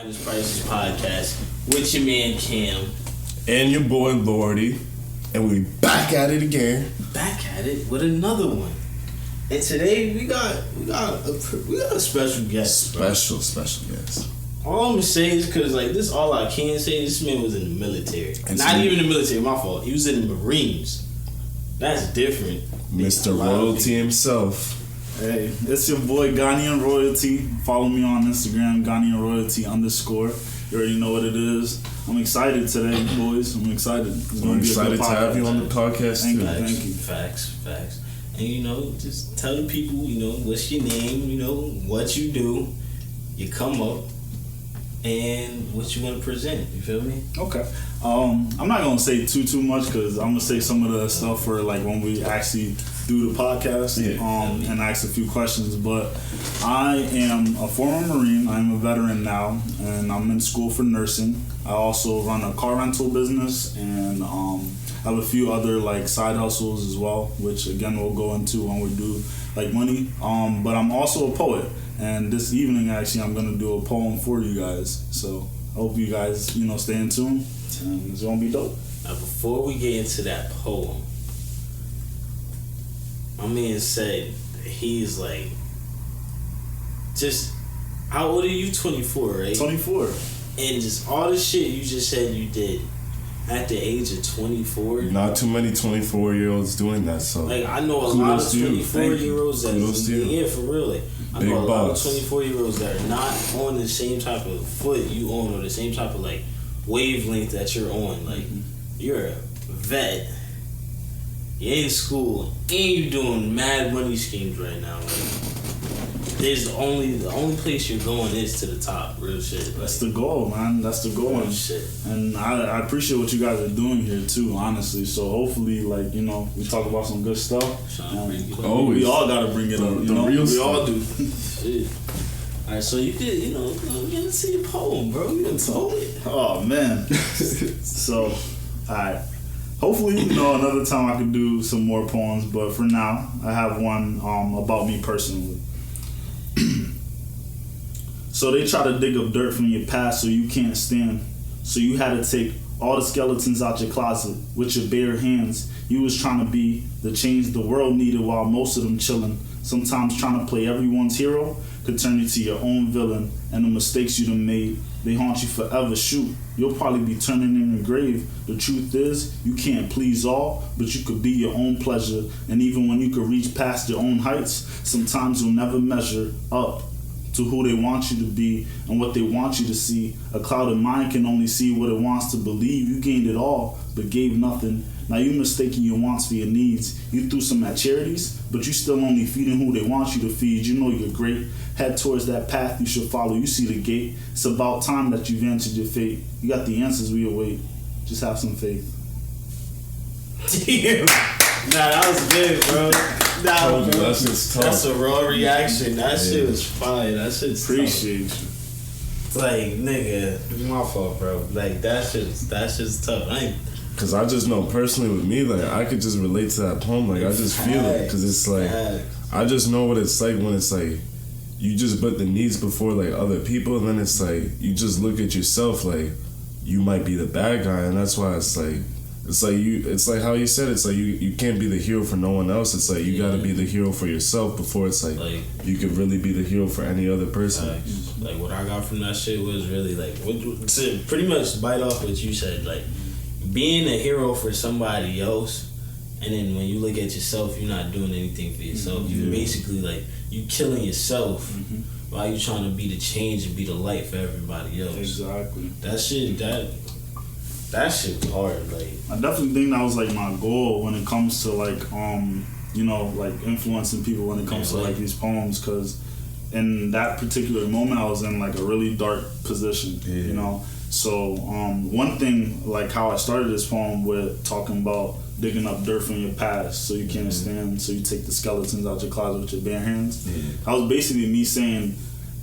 This Priceless podcast with your man Cam and your boy Lordy, and we back at it again. Back at it with another one. And today we got a special guest. Special guest. All I'm gonna say is because this, all I can say. This man was in the military. Not even the military. My fault. He was in the Marines. That's different. Mr. Royalty himself. Hey, it's your boy Ghanaian Royalty. Follow me on Instagram, Ghanaian Royalty _. You already know what it is. I'm excited today, boys. I'm excited. I'm excited to have you on the podcast too. Thank you. Facts. And just tell the people, what's your name, what you do, you come up, and what you want to present. You feel me? Okay. I'm not gonna say too much because I'm gonna say some of the stuff for when we actually do the podcast. And ask a few questions. But I am a former Marine. I'm a veteran now, and I'm in school for nursing. I also run a car rental business, and I have a few other side hustles as well, which again we'll go into when we do money. But I'm also a poet, and this evening actually I'm gonna do a poem for you guys. So I hope you guys stay in tune, and it's gonna be dope. Now before we get into that poem, my man said he's just, how old are you? 24, right? 24. And just all the shit you just said you did at the age of 24. Not too many 24-year-olds doing that. So I know a lot of 24-year-olds that for real. I know a lot of 24-year-olds that are not on the same type of foot you on, or the same type of wavelength that you're on. You're a vet. You're in school and you're doing mad money schemes right now. There's the only place you're going is to the top. Real shit. That's the goal, man. That's the goal. Real shit. And I appreciate what you guys are doing here too, honestly. So hopefully, we talk about some good stuff. We all gotta bring it up. We all do. Shit. All right, so you could, get to see the poem, bro. You done told it. Oh man. So, all right. Hopefully, another time I could do some more poems, but for now, I have one about me personally. So they try to dig up dirt from your past so you can't stand. So you had to take all the skeletons out your closet with your bare hands. You was trying to be the change the world needed while most of them chilling. Sometimes trying to play everyone's hero could turn you to your own villain, and the mistakes you done made, they haunt you forever. Shoot, you'll probably be turning in your grave. The truth is, you can't please all, but you could be your own pleasure. And even when you could reach past your own heights, sometimes you'll never measure up to who they want you to be and what they want you to see. A clouded mind can only see what it wants to believe. You gained it all, but gave nothing. Now you mistaking your wants for your needs. You threw some at charities, but you still only feeding who they want you to feed. You know you're great. Head towards that path you should follow. You see the gate. It's about time that you've answered your fate. You got the answers we await. Just have some faith. Damn. Nah, that was good, bro. That's a raw reaction. That shit was fire. That shit's appreciate you. It's nigga, my fault, bro. That shit's tough. Cause I just know personally with me, I could just relate to that poem. I just feel it, cause it's I just know what it's like when it's you just put the needs before other people, and then it's you just look at yourself you might be the bad guy, and that's why it's how you said you can't be the hero for no one else. It's you gotta be the hero for yourself before it's you could really be the hero for any other person. What I got from that shit was really to pretty much bite off what you said, being a hero for somebody else, and then when you look at yourself, you're not doing anything for yourself. You're basically you killing yourself while you trying to be the change and be the light for everybody else. Exactly. That shit was hard. I definitely think that was my goal when it comes to influencing people when it comes to these poems, because in that particular moment I was in a really dark position. So one thing how I started this poem with talking about digging up dirt from your past so you can't stand, so you take the skeletons out your closet with your bare hands. That was basically me saying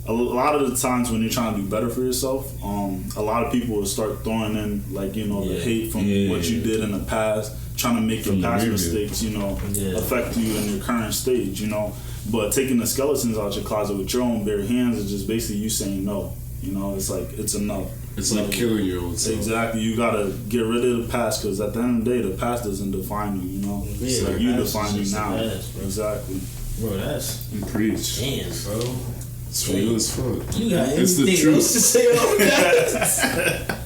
a lot of the times when you're trying to do better for yourself, a lot of people will start throwing in the hate from what you did in the past, trying to make your past mistakes affect you in your current stage. But taking the skeletons out your closet with your own bare hands is just basically you saying no. You know, it's like, it's enough. It's like killing your own self. Exactly. You gotta get rid of the past, because at the end of the day, the past doesn't define you. You know, it's like you define you now. Past, exactly. Bro, that's preach. Damn, bro. It's real as fuck. You got it's anything else to say on that?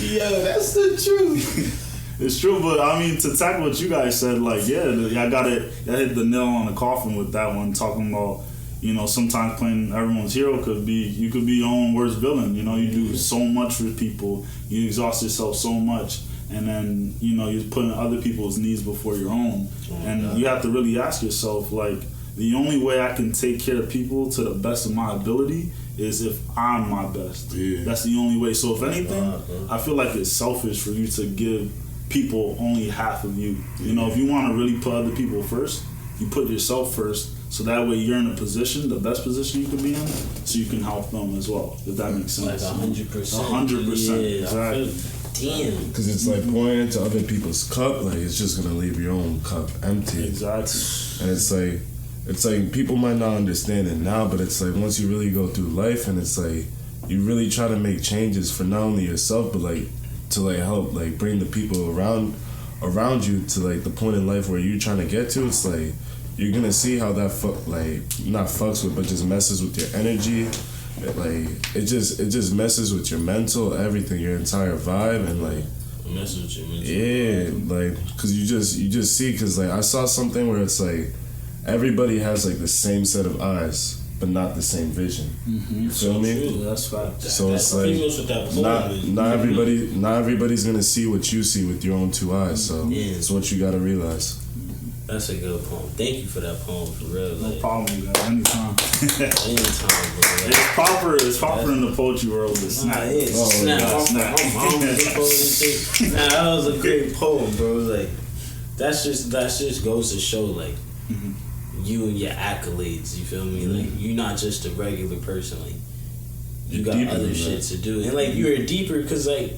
Yo, that's the truth. It's true, but I mean, to tackle what you guys said, like, yeah, I hit the nail on the coffin with that one, talking about, you know, sometimes playing everyone's hero you could be your own worst villain. You know, you do so much for people, you exhaust yourself so much, and then, you know, you're putting other people's needs before your own. And you have to really ask yourself, like, the only way I can take care of people to the best of my ability is if I'm my best. Yeah. That's the only way. So if anything, I feel like it's selfish for you to give people only half of you. You know, if you want to really put other people first, you put yourself first. So that way you're in a position, the best position you can be in, so you can help them as well, if that makes sense. Like 100%. 100%. Yeah, exactly. Damn. Because it's like pouring into other people's cup, like it's just gonna leave your own cup empty. Exactly. And it's like people might not understand it now, but it's like once you really go through life, and it's like you really try to make changes for not only yourself, but like to like help like bring the people around you to like the point in life where you're trying to get to. It's like you're gonna see how that not fucks with, but just messes with your energy. It just messes with your mental, everything, your entire vibe, and like messes with your mental. Yeah, like because you just see, because like I saw something where it's like everybody has like the same set of eyes, but not the same vision. Mm-hmm. You feel me? True. That's fact. So it's like not everybody's gonna see what you see with your own two eyes. So it's what you gotta realize. That's a good poem. Thank you for that poem, for real. No problem, guys. Anytime. Anytime, bro. Like, it's proper in the poetry world. Snap. Snap. That was a great poem, bro. Like, that just goes to show, like, you and your accolades. You feel me? Like, you're not just a regular person. Like, you got other shit to do, and like you're deeper. Cause like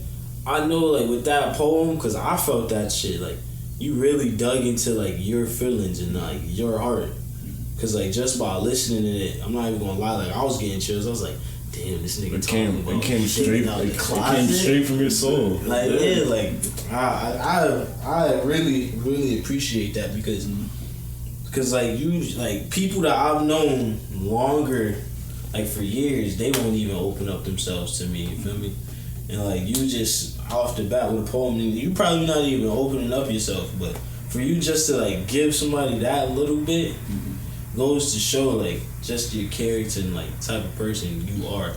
I know, like with that poem, cause I felt that shit. Like, you really dug into like your feelings and like your heart. Cause like just by listening to it, I'm not even gonna lie, like I was getting chills. I was like, damn, this nigga it came straight from your soul. Like like I really appreciate that, because like you, like people that I've known longer, like for years, they won't even open up themselves to me. You feel me? And like you just off the bat with a poem, you probably not even opening up yourself, but for you just to like give somebody that little bit goes to show like just your character and like type of person you are,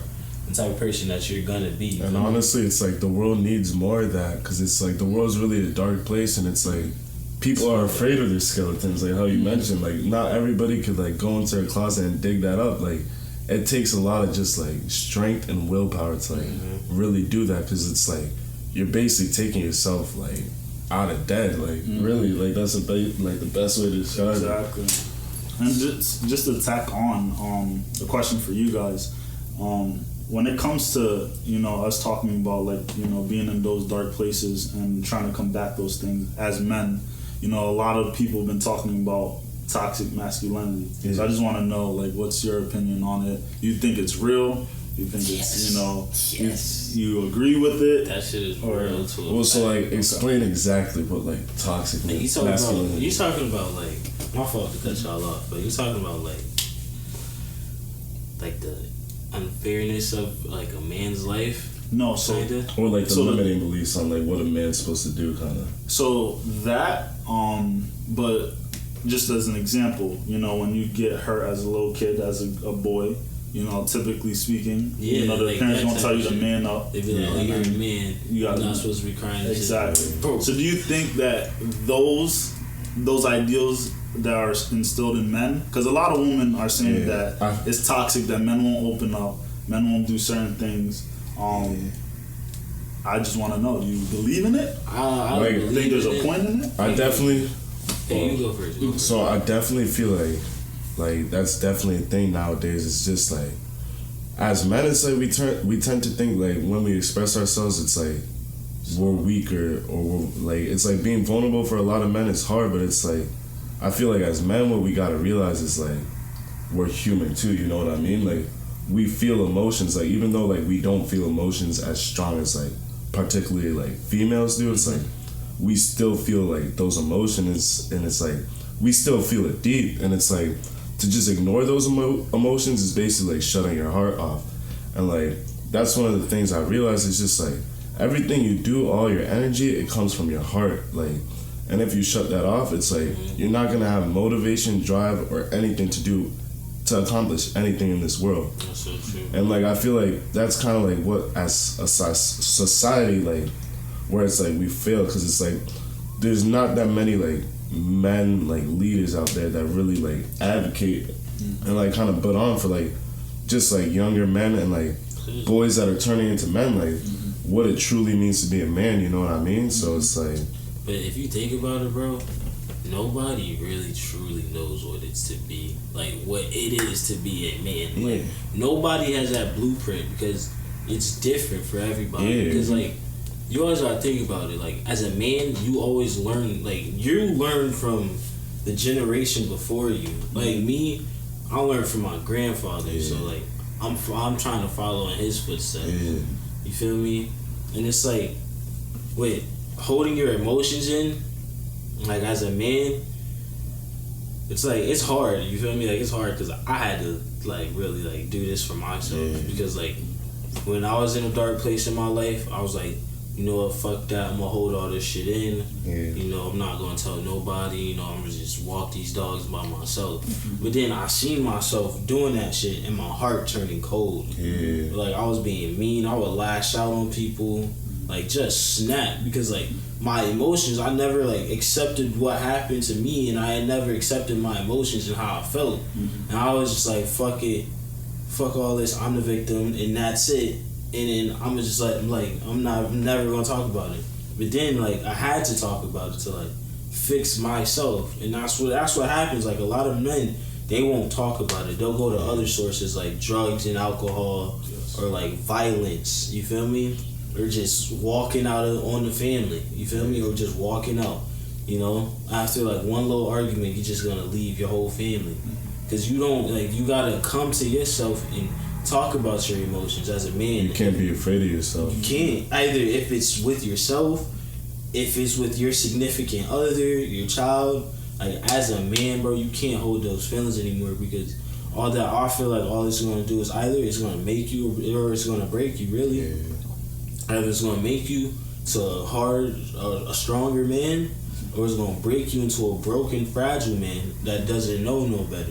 the type of person that you're gonna be. And honestly, it's like the world needs more of that, because it's like the world's really a dark place, and it's like people are afraid of their skeletons, like how you mentioned. Like not everybody could like go into their closet and dig that up. Like it takes a lot of just like strength and willpower to like really do that, because it's like you're basically taking yourself like out of dead. Like really, like that's the best way to describe it. Exactly. And just to tack on the question for you guys, when it comes to, you know, us talking about like, you know, being in those dark places and trying to combat those things as men, you know, a lot of people have been talking about toxic masculinity. Yeah. So I just want to know, like, what's your opinion on it? You think it's real? You think it's, you know, you agree with it? That shit is real too. Well, so like explain exactly what like toxic masculinity. You talking about like, my fault to cut y'all off, but you talking about like the unfairness of like a man's life. No, so kinda? Or like the limiting beliefs on like what a man's supposed to do, kind of. So that, but just as an example, you know, when you get hurt as a little kid, as a boy, you know, typically speaking, you know, the like parents won't tell you to man up. They be like, oh, you're a man. You're not supposed to be crying. Exactly. So do you think that those ideals that are instilled in men, because a lot of women are saying that it's toxic, that men won't open up, men won't do certain things. I just want to know, do you believe in it? I think there's a point in it? I definitely. Hey, you go first. So I definitely feel like that's definitely a thing nowadays. It's just like, as men, it's like we tend to think like when we express ourselves, it's like we're weaker, or we're like, it's like being vulnerable for a lot of men is hard, but it's like I feel like as men, what we gotta realize is like we're human too. You know what I mean? Like we feel emotions, like even though like we don't feel emotions as strong as like particularly like females do, it's like we still feel like those emotions, and it's like we still feel it deep, and it's like to just ignore those emotions is basically like shutting your heart off. And like that's one of the things I realized is just like everything you do, all your energy, it comes from your heart. Like, and if you shut that off, it's like you're not gonna have motivation, drive, or anything to accomplish anything in this world. That's so true. And like I feel like that's kind of like what as a society, like where it's like we fail, because it's like there's not that many like men like leaders out there that really like advocate and like kind of put on for like just like younger men and like boys that are turning into men, like what it truly means to be a man, you know what I mean? So it's like, but if you think about it, bro, nobody really truly knows what it's to be, like what it is to be a man. Like nobody has that blueprint, because it's different for everybody. Because like you always gotta think about it, like as a man, you always learn, like you learn from the generation before you. Like me, I learned from my grandfather, so like I'm trying to follow in his footsteps. You feel me? And it's like, wait, holding your emotions in, like as a man, it's like it's hard. You feel me? Like it's hard because I had to like really like do this for myself, because like when I was in a dark place in my life, I was like, you know what, fuck that, I'm gonna hold all this shit in. You know, I'm not gonna tell nobody, you know, I'm gonna just walk these dogs by myself. But then I seen myself doing that shit and my heart turning cold. Like I was being mean, I would lash out on people, like just snap, because like my emotions, I never like accepted what happened to me, and I had never accepted my emotions and how I felt. And I was just like, fuck it, fuck all this, I'm the victim and that's it. And then I'm just like, I'm never gonna talk about it. But then like I had to talk about it to like fix myself, and that's what happens. Like a lot of men, they won't talk about it. They'll go to other sources like drugs and alcohol, or like violence. You feel me? Or just walking out on the family. You feel me? Or just walking out. You know, after like one little argument, you're just gonna leave your whole family, because you don't like. You gotta come to yourself and talk about your emotions as a man. You can't be afraid of yourself. You can't. Either if it's with yourself, if it's with your significant other, your child. Like as a man, bro, you can't hold those feelings anymore, because all that I feel like all it's gonna do is either it's gonna make you or it's gonna break you. Really, either it's gonna make you to a stronger man, or it's gonna break you into a broken, fragile man that doesn't know no better.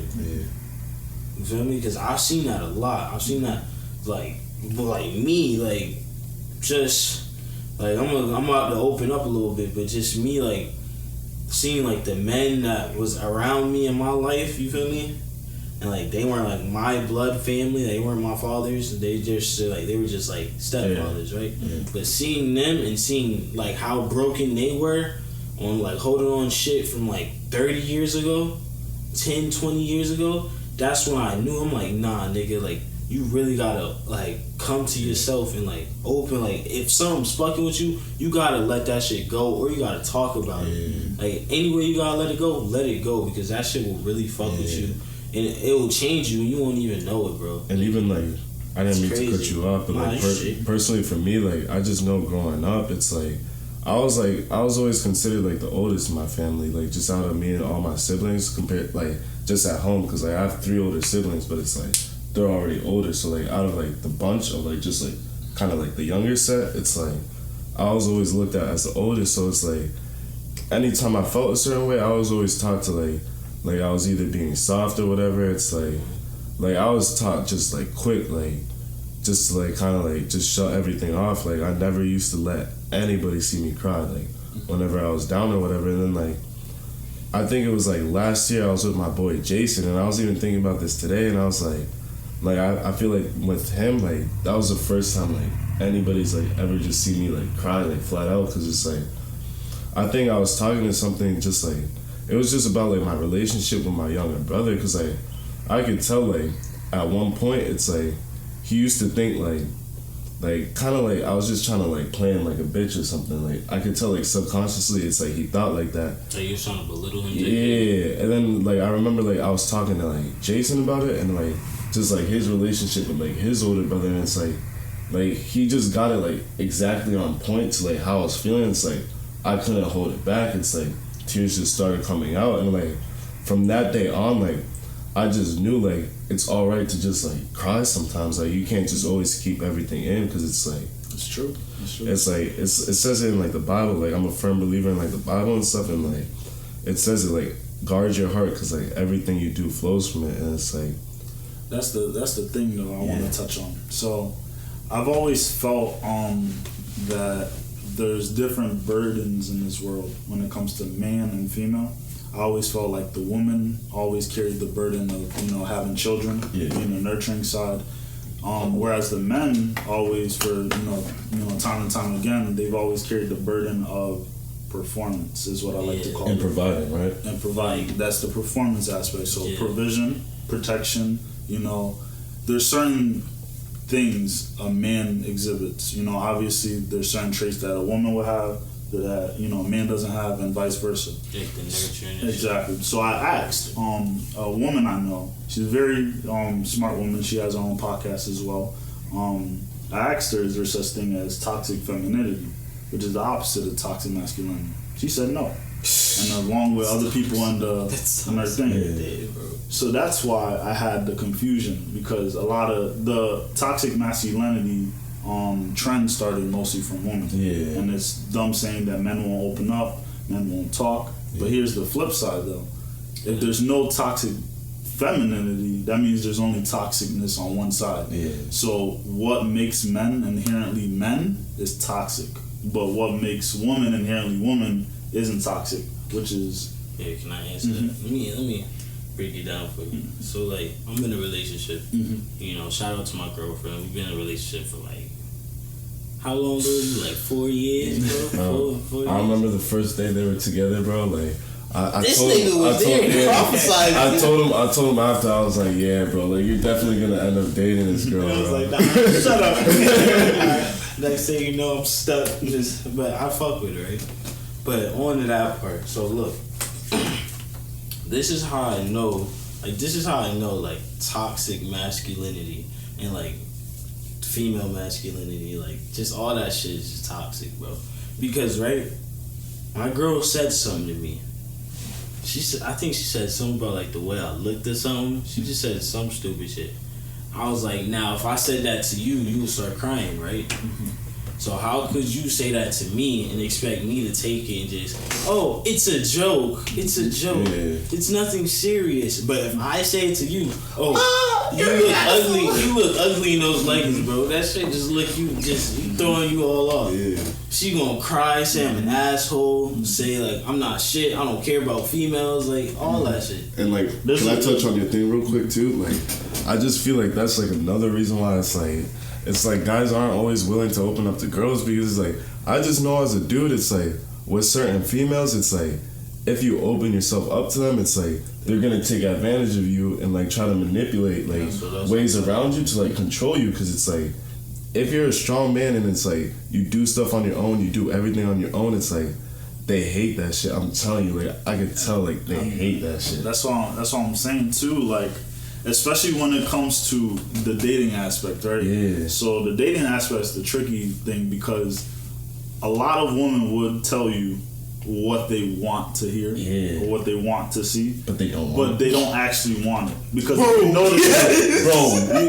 You feel me? Because I've seen that a lot. I've seen that, like me, like, just, like, I'm about to open up a little bit, but just me, like, seeing, like, the men that was around me in my life, you feel me? And, like, they weren't, like, my blood family. They weren't my fathers. They just, like, they were just, like, stepfathers, right? But seeing them and seeing, like, how broken they were on, like, holding on shit from, like, 30 years ago, 10, 20 years ago, that's when I knew. I'm like, nah, nigga, like, you really gotta, like, come to yourself and, like, open, like, if something's fucking with you, you gotta let that shit go, or you gotta talk about it. Like, anyway you gotta let it go, because that shit will really fuck with you, and it will change you, and you won't even know it, bro. And even, like, I didn't mean to cut you off, but, like, personally for me, like, I just know growing up, it's, like, I was always considered, like, the oldest in my family, like, just out of me and all my siblings, compared, like, just at home, because, like, I have 3 older siblings, but it's, like, they're already older, so, like, out of, like, the bunch of, like, just, like, kind of, like, the younger set, it's, like, I was always looked at as the oldest, so it's, like, anytime I felt a certain way, I was always taught to, like, I was either being soft or whatever. It's, like, I was taught just, like, quick, like, just to, like, kind of, like, just shut everything off. Like, I never used to let anybody see me cry, like, whenever I was down or whatever. And then, like, I think it was, like, last year I was with my boy Jason, and I was even thinking about this today, and I was, like, I feel like with him, like, that was the first time, like, anybody's, like, ever just see me, like, cry, like, flat out, because it's, like, I think I was talking to something just, like, it was just about, like, my relationship with my younger brother, because, like, I could tell, like, at one point, it's, like, he used to think, like, kind of, like, I was just trying to, like, play him like a bitch or something. Like, I could tell, like, subconsciously, it's, like, he thought like that. So you were trying to belittle him? Yeah, and then, like, I remember, like, I was talking to, like, Jason about it, and, like, just like his relationship with like his older brother, and it's like he just got it like exactly on point to like how I was feeling. It's like I couldn't hold it back. It's like tears just started coming out, and like from that day on, like I just knew like it's all right to just like cry sometimes. Like you can't just always keep everything in, because it's like it's true. It's like it says it in like the Bible. Like I'm a firm believer in like the Bible and stuff, and like it says it like guard your heart, because like everything you do flows from it, and it's like that's the thing though I want to touch on. So I've always felt that there's different burdens in this world when it comes to man and female. I always felt like the woman always carried the burden of having children, being the nurturing side, whereas the men always, for time and time again, they've always carried the burden of performance, is what I like to call it. And providing, right? And providing. That's the performance aspect. So provision, protection. There's certain things a man exhibits. Obviously there's certain traits that a woman would have that a man doesn't have, and vice versa. Like the nurturing. Exactly. So I asked a woman I know. She's a very smart woman. She has her own podcast as well. I asked her, is there such thing as toxic femininity, which is the opposite of toxic masculinity? She said no. And along with other people in her thing. Yeah, bro. So that's why I had the confusion, because a lot of the toxic masculinity trend started mostly from women. Yeah. And it's dumb saying that men won't open up, men won't talk. Yeah. But here's the flip side though. If there's no toxic femininity, that means there's only toxicness on one side. Yeah. So what makes men inherently men is toxic. But what makes woman inherently woman isn't toxic, which is... Yeah, can I answer that? Let me break it down for you. So like, I'm in a relationship. Shout out to my girlfriend. We've been in a relationship for like, how long though? Like 4 years, bro? 4 years? I remember the first day they were together, bro. Like, I told him after, I was like, yeah, bro, like you're definitely gonna end up dating this girl. I was bro. like, nah, shut up. Next thing you know, I'm stuck. But I fuck with her, right? But on to that part. So look, this is how I know. Like toxic masculinity and like female masculinity, like just all that shit is just toxic, bro. Because right, my girl said something to me. I think she said something about like the way I looked or something. She just said some stupid shit. I was like, now if I said that to you, you would start crying, right? So how could you say that to me and expect me to take it and just, oh, it's a joke. It's a joke. Yeah. It's nothing serious. But if I say it to you, you look ugly. You look ugly in those leggings, bro. That shit just throwing you all off. Yeah. She gonna cry, say I'm an asshole, say like I'm not shit, I don't care about females, like all that shit. And like, can I touch on your thing real quick too? Like, I just feel like that's like another reason why it's like guys aren't always willing to open up to girls, because it's like, I just know as a dude, it's like with certain females, it's like if you open yourself up to them, it's like they're gonna take advantage of you and like try to manipulate like ways around you to like control you, because it's like if you're a strong man and it's like you do stuff on your own, you do everything on your own, it's like they hate that shit. I'm telling you, like I can tell, like they hate that shit. That's what I'm saying too. Like, especially when it comes to the dating aspect, right? Yeah. So the dating aspect is the tricky thing, because a lot of women would tell you what they want to hear or what they want to see, but they don't actually want it, because you notice,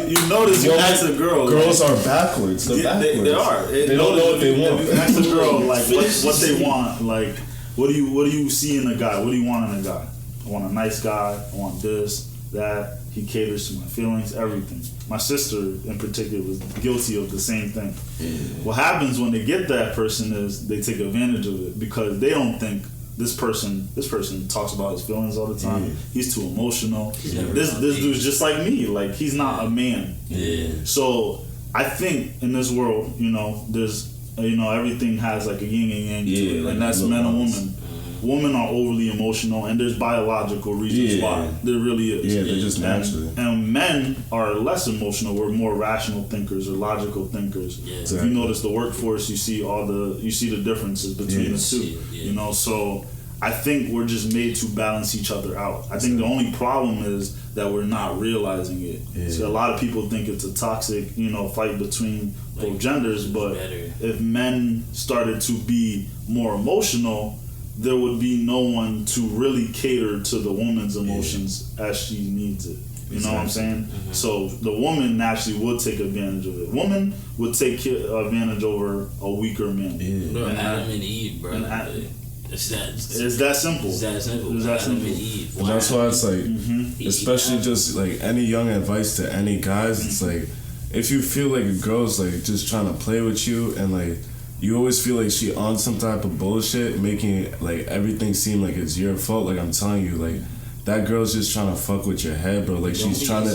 you notice you ask a girl, girls are backwards. They're backwards. They are. They don't know what they want. If you ask a girl like what they want, like what do you see in a guy? What do you want in a guy? I want a nice guy. I want this, that. He caters to my feelings, everything. My sister, in particular, was guilty of the same thing. Yeah. What happens when they get that person is they take advantage of it, because they don't think this person talks about his feelings all the time. Yeah. He's too emotional. This dude's just like me. Like, he's not a man. Yeah. So I think in this world, there's everything has like a yin and yang to it, like, and that's men and women. Women are overly emotional, and there's biological reasons why. There really is. Yeah, they're just naturally. And men are less emotional. We're more rational thinkers or logical thinkers. Yeah. Exactly. If you notice the workforce, you see the differences between the two. Yeah. So I think we're just made to balance each other out. I think the only problem is that we're not realizing it. Yeah. So a lot of people think it's a toxic, fight between both genders, but if men started to be more emotional, there would be no one to really cater to the woman's emotions as she needs it. You know what I'm saying? Mm-hmm. So the woman naturally would take advantage of it. Woman would take advantage over a weaker man. Yeah. Bro, Adam and Eve, bro. It's that simple. It's that simple. It's that simple. And Eve. And that's why it's like, especially just like any young advice to any guys, it's like, if you feel like a girl's like just trying to play with you and like, you always feel like she on some type of bullshit, making like everything seem like it's your fault. Like I'm telling you, like that girl's just trying to fuck with your head, bro. Like she's trying to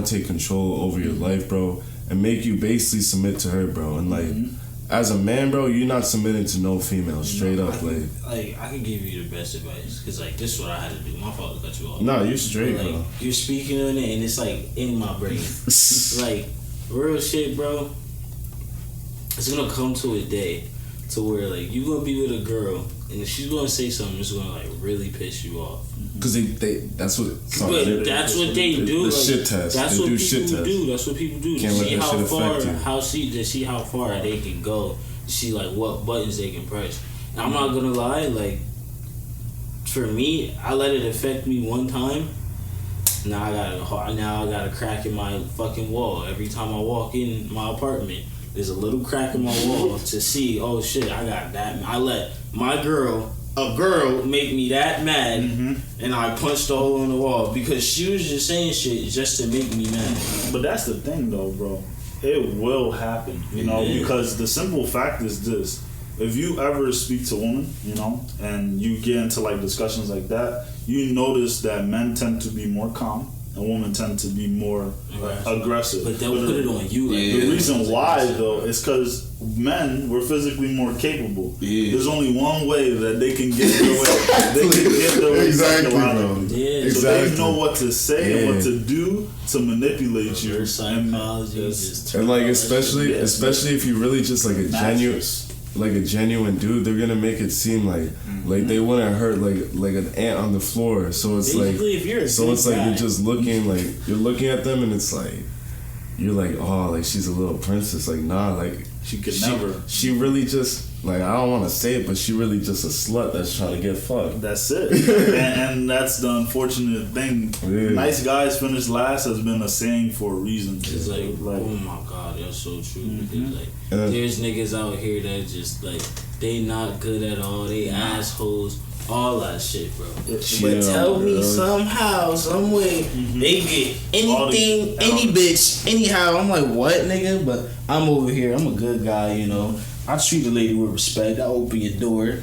take control over your life, bro, and make you basically submit to her, bro. And like as a man, bro, you're not submitting to no female, straight up. Like I can give you the best advice because like this is what I had to do. My fault to cut you off. No, you're straight, like, bro. You're speaking on it, and it's like in my brain. Like real shit, bro. It's gonna come to a day to where like you gonna be with a girl and she's gonna say something that's gonna like really piss you off. Cause that's what. That's what they do. The shit test. That's what people do. That's what people do. Can't see let that to see how far they can go. See like what buttons they can press. And I'm not gonna lie. Like for me, I let it affect me one time. Now I got a crack in my fucking wall every time I walk in my apartment. There's a little crack in my wall to see, oh shit, I got that. I let a girl make me that mad, and I punched a hole in the wall because she was just saying shit just to make me mad. But that's the thing though, bro. It will happen, because the simple fact is this. If you ever speak to a woman, and you get into like discussions like that, you notice that men tend to be more calm. And women tend to be more aggressive. But they'll put it on you. Like, the reason why, though, is because men were physically more capable. Yeah. There's only one way that they can get their way. They can get their way psychologically. Yeah. So they know what to say and what to do to manipulate you. And like especially if you really just like a genuine dude, they're gonna make it seem like they wouldn't hurt like an ant on the floor. So it's basically, like you're just looking like you're looking at them and it's like you're like, oh, like she's a little princess. Like nah, like she really just like, I don't want to say it, but she really just a slut that's trying to get fucked. That's it. and that's the unfortunate thing. Yeah. Nice guys finish last has been a saying for a reason. It's like oh my god, that's so true. Because like there's niggas out here that just like they not good at all. They assholes. All that shit, bro. But tell me somehow, some way, they get anything, any bitch, anyhow. I'm like, what, nigga? But I'm over here. I'm a good guy, I treat a lady with respect. I open your door,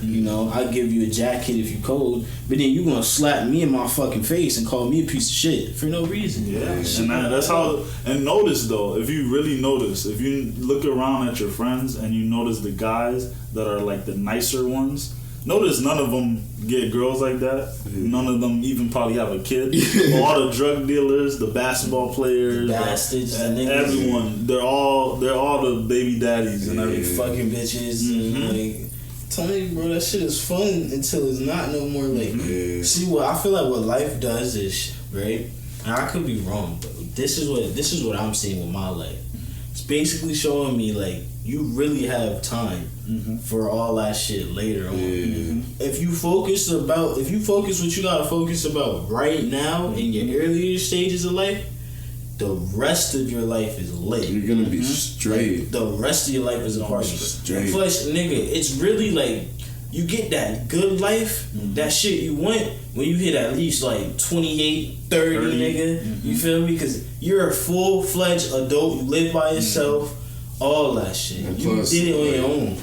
I give you a jacket if you cold. But then you gonna slap me in my fucking face and call me a piece of shit for no reason. Yeah, and that's how. And notice though, if you really notice, if you look around at your friends and you notice the guys that are like the nicer ones. Notice none of them get girls like that. None of them even probably have a kid. All the drug dealers, the basketball players, the bastards, everyone. They're all the baby daddies and everything. Fucking bitches. Like, tell me, bro, that shit is fun until it's not no more. Like, see what I feel like. What life does is right. And I could be wrong, but this is what I'm seeing with my life. It's basically showing me like you really have time for all that shit later on. If you focus what you gotta focus about right now in your earlier stages of life, the rest of your life is lit. You're gonna be straight. Like, the rest of your life is a party. Plus, nigga, it's really like you get that good life, that shit you want when you hit at least like 28, 30, nigga. You feel me? Because you're a full-fledged adult. You live by yourself. All that shit. And you plus, did it on your own.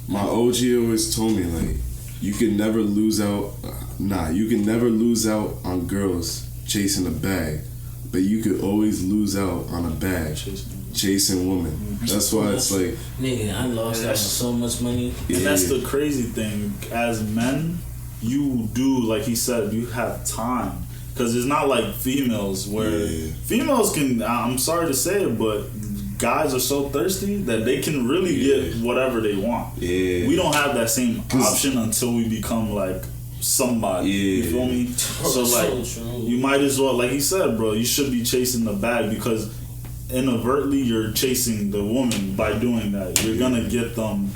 My OG always told me like, you can never lose out. You can never lose out on girls chasing a bag, but you could always lose out on a bag chasing women. That's why it's like, nigga, I lost out on so much money. And that's the crazy thing. As men, you do, like he said, you have time. Because it's not like females where females can. I'm sorry to say it, but guys are so thirsty that they can really get whatever they want. We don't have that same option until we become like somebody. You feel me? So like, you might as well, like he said, bro, you should be chasing the bag because inadvertently you're chasing the woman by doing that. You're gonna get them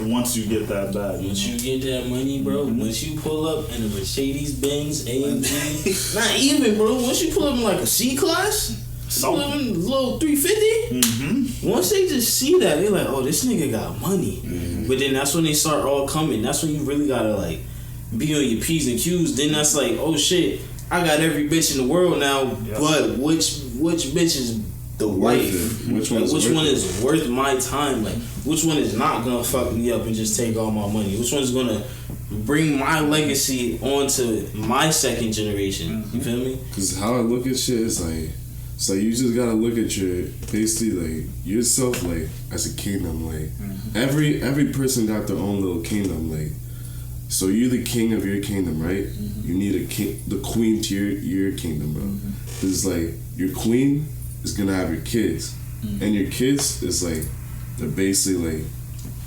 once you get that bag. Once you get that money, bro, once you pull up in a Mercedes Benz AMG, not even, bro, once you pull up in like a C class, pull up in a little 350, once they just see that, they're like, oh, this nigga got money. But then that's when they start all coming. That's when you really gotta like be on your P's and Q's. Then that's like, oh shit, I got every bitch in the world now, but which bitch is the wife? Which one is worth my time? Like, which one is not gonna fuck me up and just take all my money? Which one's gonna bring my legacy onto my second generation? You feel me? Because how I look at shit is like, so you just gotta look at your basically like yourself like as a kingdom. Like every person got their own little kingdom. Like, so you're the king of your kingdom, right? You need a king, the queen to your kingdom, bro. It's like your queen is gonna have your kids, and your kids is like they're basically like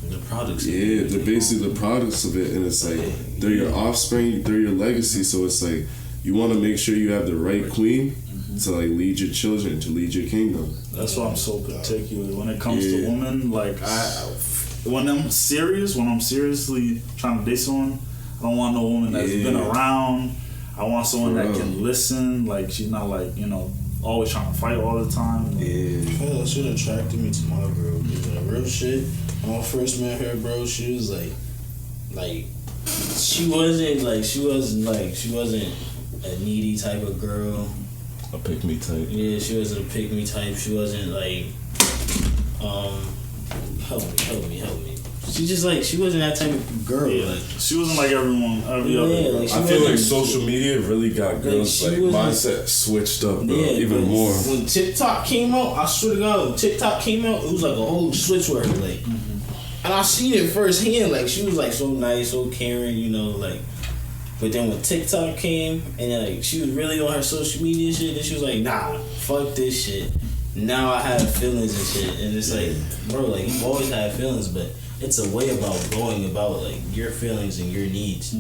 the products. Yeah, they're basically the products of it, and it's like they're your offspring, they're your legacy. So it's like you want to make sure you have the right queen to like lead your children, to lead your kingdom. That's why I'm so particular when it comes to women. Like when I'm seriously trying to date someone, I don't want no woman that's been around. I want someone that can listen. Like she's not like, you know, always trying to fight all the time. That's what attracted me to my girl. Like, real shit. When I first met her, bro, she was like she wasn't a needy type of girl. A pick me type. Yeah, she wasn't a pick me type. She wasn't like help me. She just like, she wasn't that type of girl. Yeah, like, she wasn't like every other girl. Like, I feel like social media really got girls like mindset switched up, bro, even more. When TikTok came out, I swear to God, when TikTok came out, it was like a whole switch with her, like, and I seen it firsthand. Like, she was like so nice, so caring, you know, like. But then when TikTok came and like she was really on her social media shit, then she was like, nah, fuck this shit. Now I have feelings and shit, and it's like, bro, like you've always had feelings, but it's a way about going about like your feelings and your needs.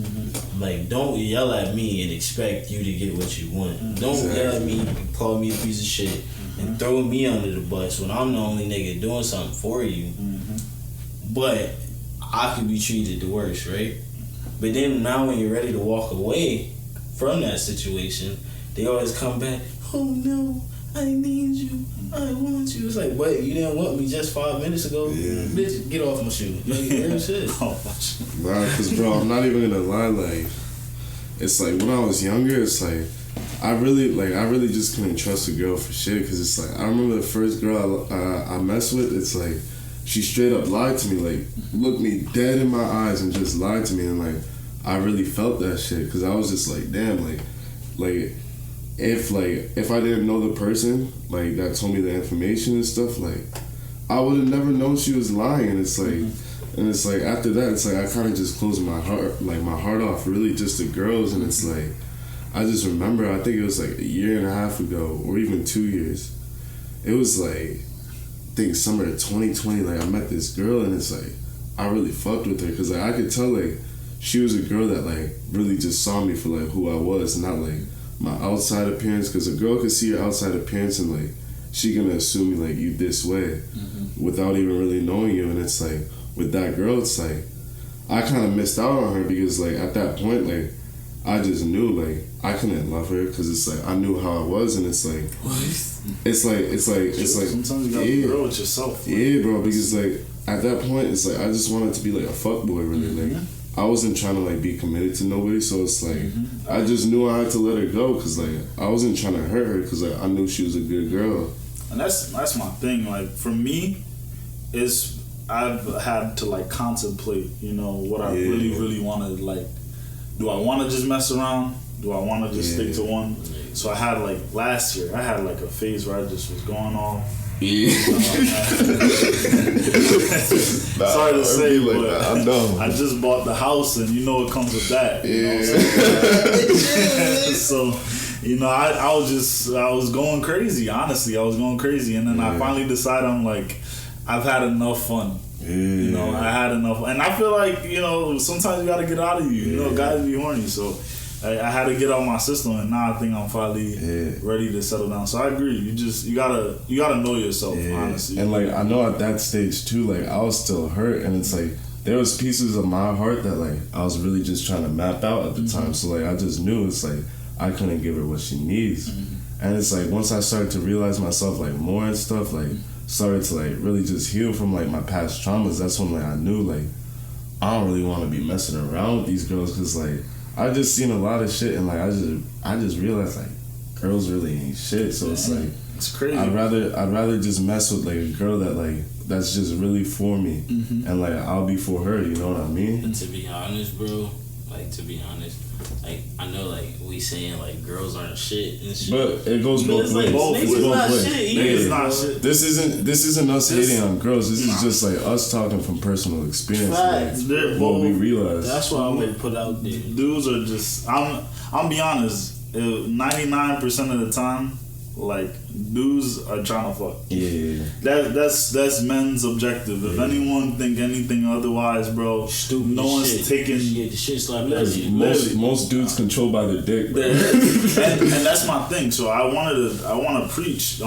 Like, don't yell at me and expect you to get what you want. Don't yell at me and call me a piece of shit and throw me under the bus when I'm the only nigga doing something for you. But I could be treated the worst, right? But then now when you're ready to walk away from that situation, they always come back, oh no, I need you, I want you. It's like, but you didn't want me just 5 minutes ago. Bitch, get off my shoe. Like, real shit. Nah, cause bro, I'm not even gonna lie, like, it's like when I was younger, it's like, I really just couldn't trust a girl for shit, cause it's like, I remember the first girl I messed with, it's like, she straight up lied to me, like, looked me dead in my eyes and just lied to me, and like, I really felt that shit, cause I was just like, damn, like, if I didn't know the person, like, that told me the information and stuff, like, I would have never known she was lying, and it's like, and it's like, after that, it's like, I kind of just closed my heart off, really, just to girls, and it's like, I just remember, I think it was like a year and a half ago, or even 2 years, it was like, I think summer of 2020, like, I met this girl, and it's like, I really fucked with her, because like, I could tell, like, she was a girl that, like, really just saw me for, like, who I was, not, like, my outside appearance, because a girl could see your outside appearance, and, like, she gonna assume me, like, you this way, without even really knowing you, and it's like, with that girl, it's like, I kind of missed out on her, because, like, at that point, like, I just knew, like, I couldn't love her, because it's like, I knew how I was, and it's like, it's like, sometimes you gotta grow with yourself. Like, yeah, bro, because, like, at that point, it's like, I just wanted to be, like, a fuckboy, really, like, I wasn't trying to, like, be committed to nobody, so it's like, I just knew I had to let her go, because, like, I wasn't trying to hurt her, because, like, I knew she was a good girl. And that's my thing, like, for me, I've had to, like, contemplate, you know, what I really want to, like, do I want to just mess around? Do I want to just stick to one? So I had, like, last year, I had, like, a phase where I just was going off. Sorry to say, like, but I know. I just bought the house, and you know it comes with that. You know what I'm saying? So, you know, I was going crazy. Honestly, I was going crazy, and then I finally decided, I'm like, I've had enough fun. Yeah. You know, I had enough, and I feel like, you know, sometimes you gotta get out of you. You know, guys be horny, so I had to get out my system, and now I think I'm finally ready to settle down. So I agree. You gotta know yourself, honestly. And like I know at that stage too, like I was still hurt, and it's like there was pieces of my heart that like I was really just trying to map out at the time. So like I just knew it's like I couldn't give her what she needs, and it's like once I started to realize myself like more and stuff, like started to like really just heal from like my past traumas. That's when like I knew like I don't really want to be messing around with these girls, because like I just seen a lot of shit, and like I just realized like girls really ain't shit. So it's like it's crazy. I'd rather just mess with like a girl that like that's just really for me, and like I'll be for her. You know what I mean? And to be honest, bro, like I know like we saying like girls aren't shit and shit, but it goes both ways. Niggas not shit. This isn't us hating on girls. This is just like us talking from personal experience. Like, what we realize. That's why I would put out there. Dudes are just. I'm be honest. 99% of the time, like dudes are trying to fuck. Yeah. That's men's objective. If anyone think anything otherwise, bro, stupid. No one's shit. taking. Yeah, the shit slapped out of you. Most dudes controlled by their dick, bro. and that's my thing. So I want to preach.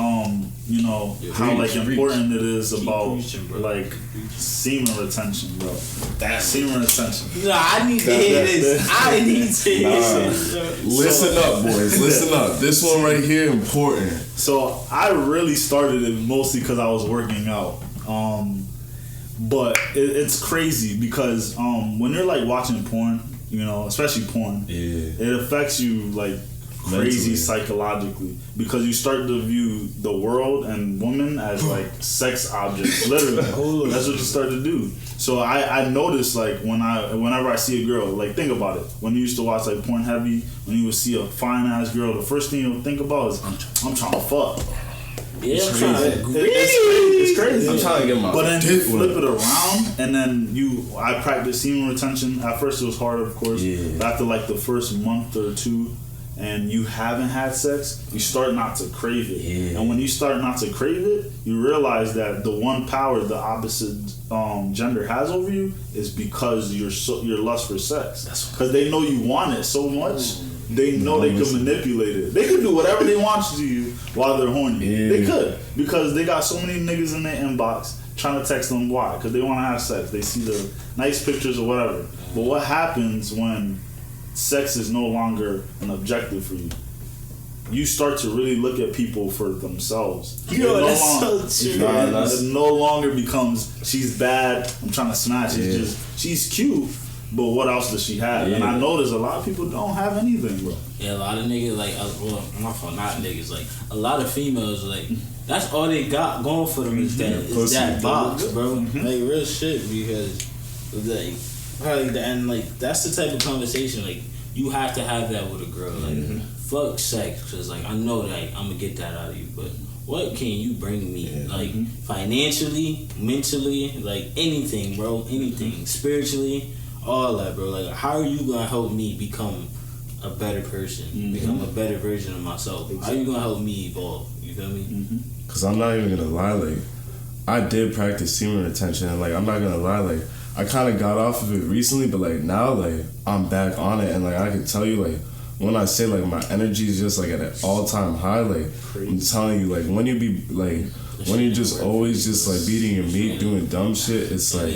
You know how like important it is about like semen retention, bro. That semen retention. No, I need to hear this. I need to hear this. Listen up, boys. Listen up. This one right here important. So I really started it mostly because I was working out. But it's crazy because when you're like watching porn, you know, especially porn, it affects you like crazy psychologically, because you start to view the world and women as like sex objects. Literally, that's what you start to do. So I noticed like whenever I see a girl, like think about it. When you used to watch like Porn Heavy, when you would see a fine ass girl, the first thing you would think about is I'm trying to fuck. Yeah, it's crazy. I'm trying to get my. But then you flip it around, and then I practice semen retention. At first, it was hard, of course. But after like the first month or two, and you haven't had sex, you start not to crave it. And when you start not to crave it, you realize that the one power the opposite gender has over you is because your lust for sex. Because they know you want it so much. They know they can manipulate it. They can do whatever they want to you while they're horny. They could, because they got so many niggas in their inbox trying to text them. Why? Because they want to have sex. They see the nice pictures or whatever. But what happens when sex is no longer an objective for you? You start to really look at people for themselves. That's so true. It no longer becomes she's bad, I'm trying to smash. It's just she's cute. But what else does she have? And I notice a lot of people don't have anything, bro. Yeah, a lot of niggas, like, well, my fault, not niggas, like, a lot of females, like, that's all they got going for them is that box, bro. Like, real shit, because, like, probably, and, like, that's the type of conversation, like, you have to have that with a girl. Like, fuck sex, because, like, I know that I'm going to get that out of you, but what can you bring me? Like, financially, mentally, like, anything, bro, anything. Spiritually. All that, bro. Like, how are you gonna help me become a better person, become a better version of myself? How are you gonna help me evolve? You feel me? Cause I'm not even gonna lie, like I did practice semen retention, and like I'm not gonna lie, like I kind of got off of it recently, but like now, like I'm back on it, and like I can tell you, like when I say like my energy is just like at an all-time high, like I'm telling you, like when you be like when you're just always just like beating your meat, doing dumb shit, it's like.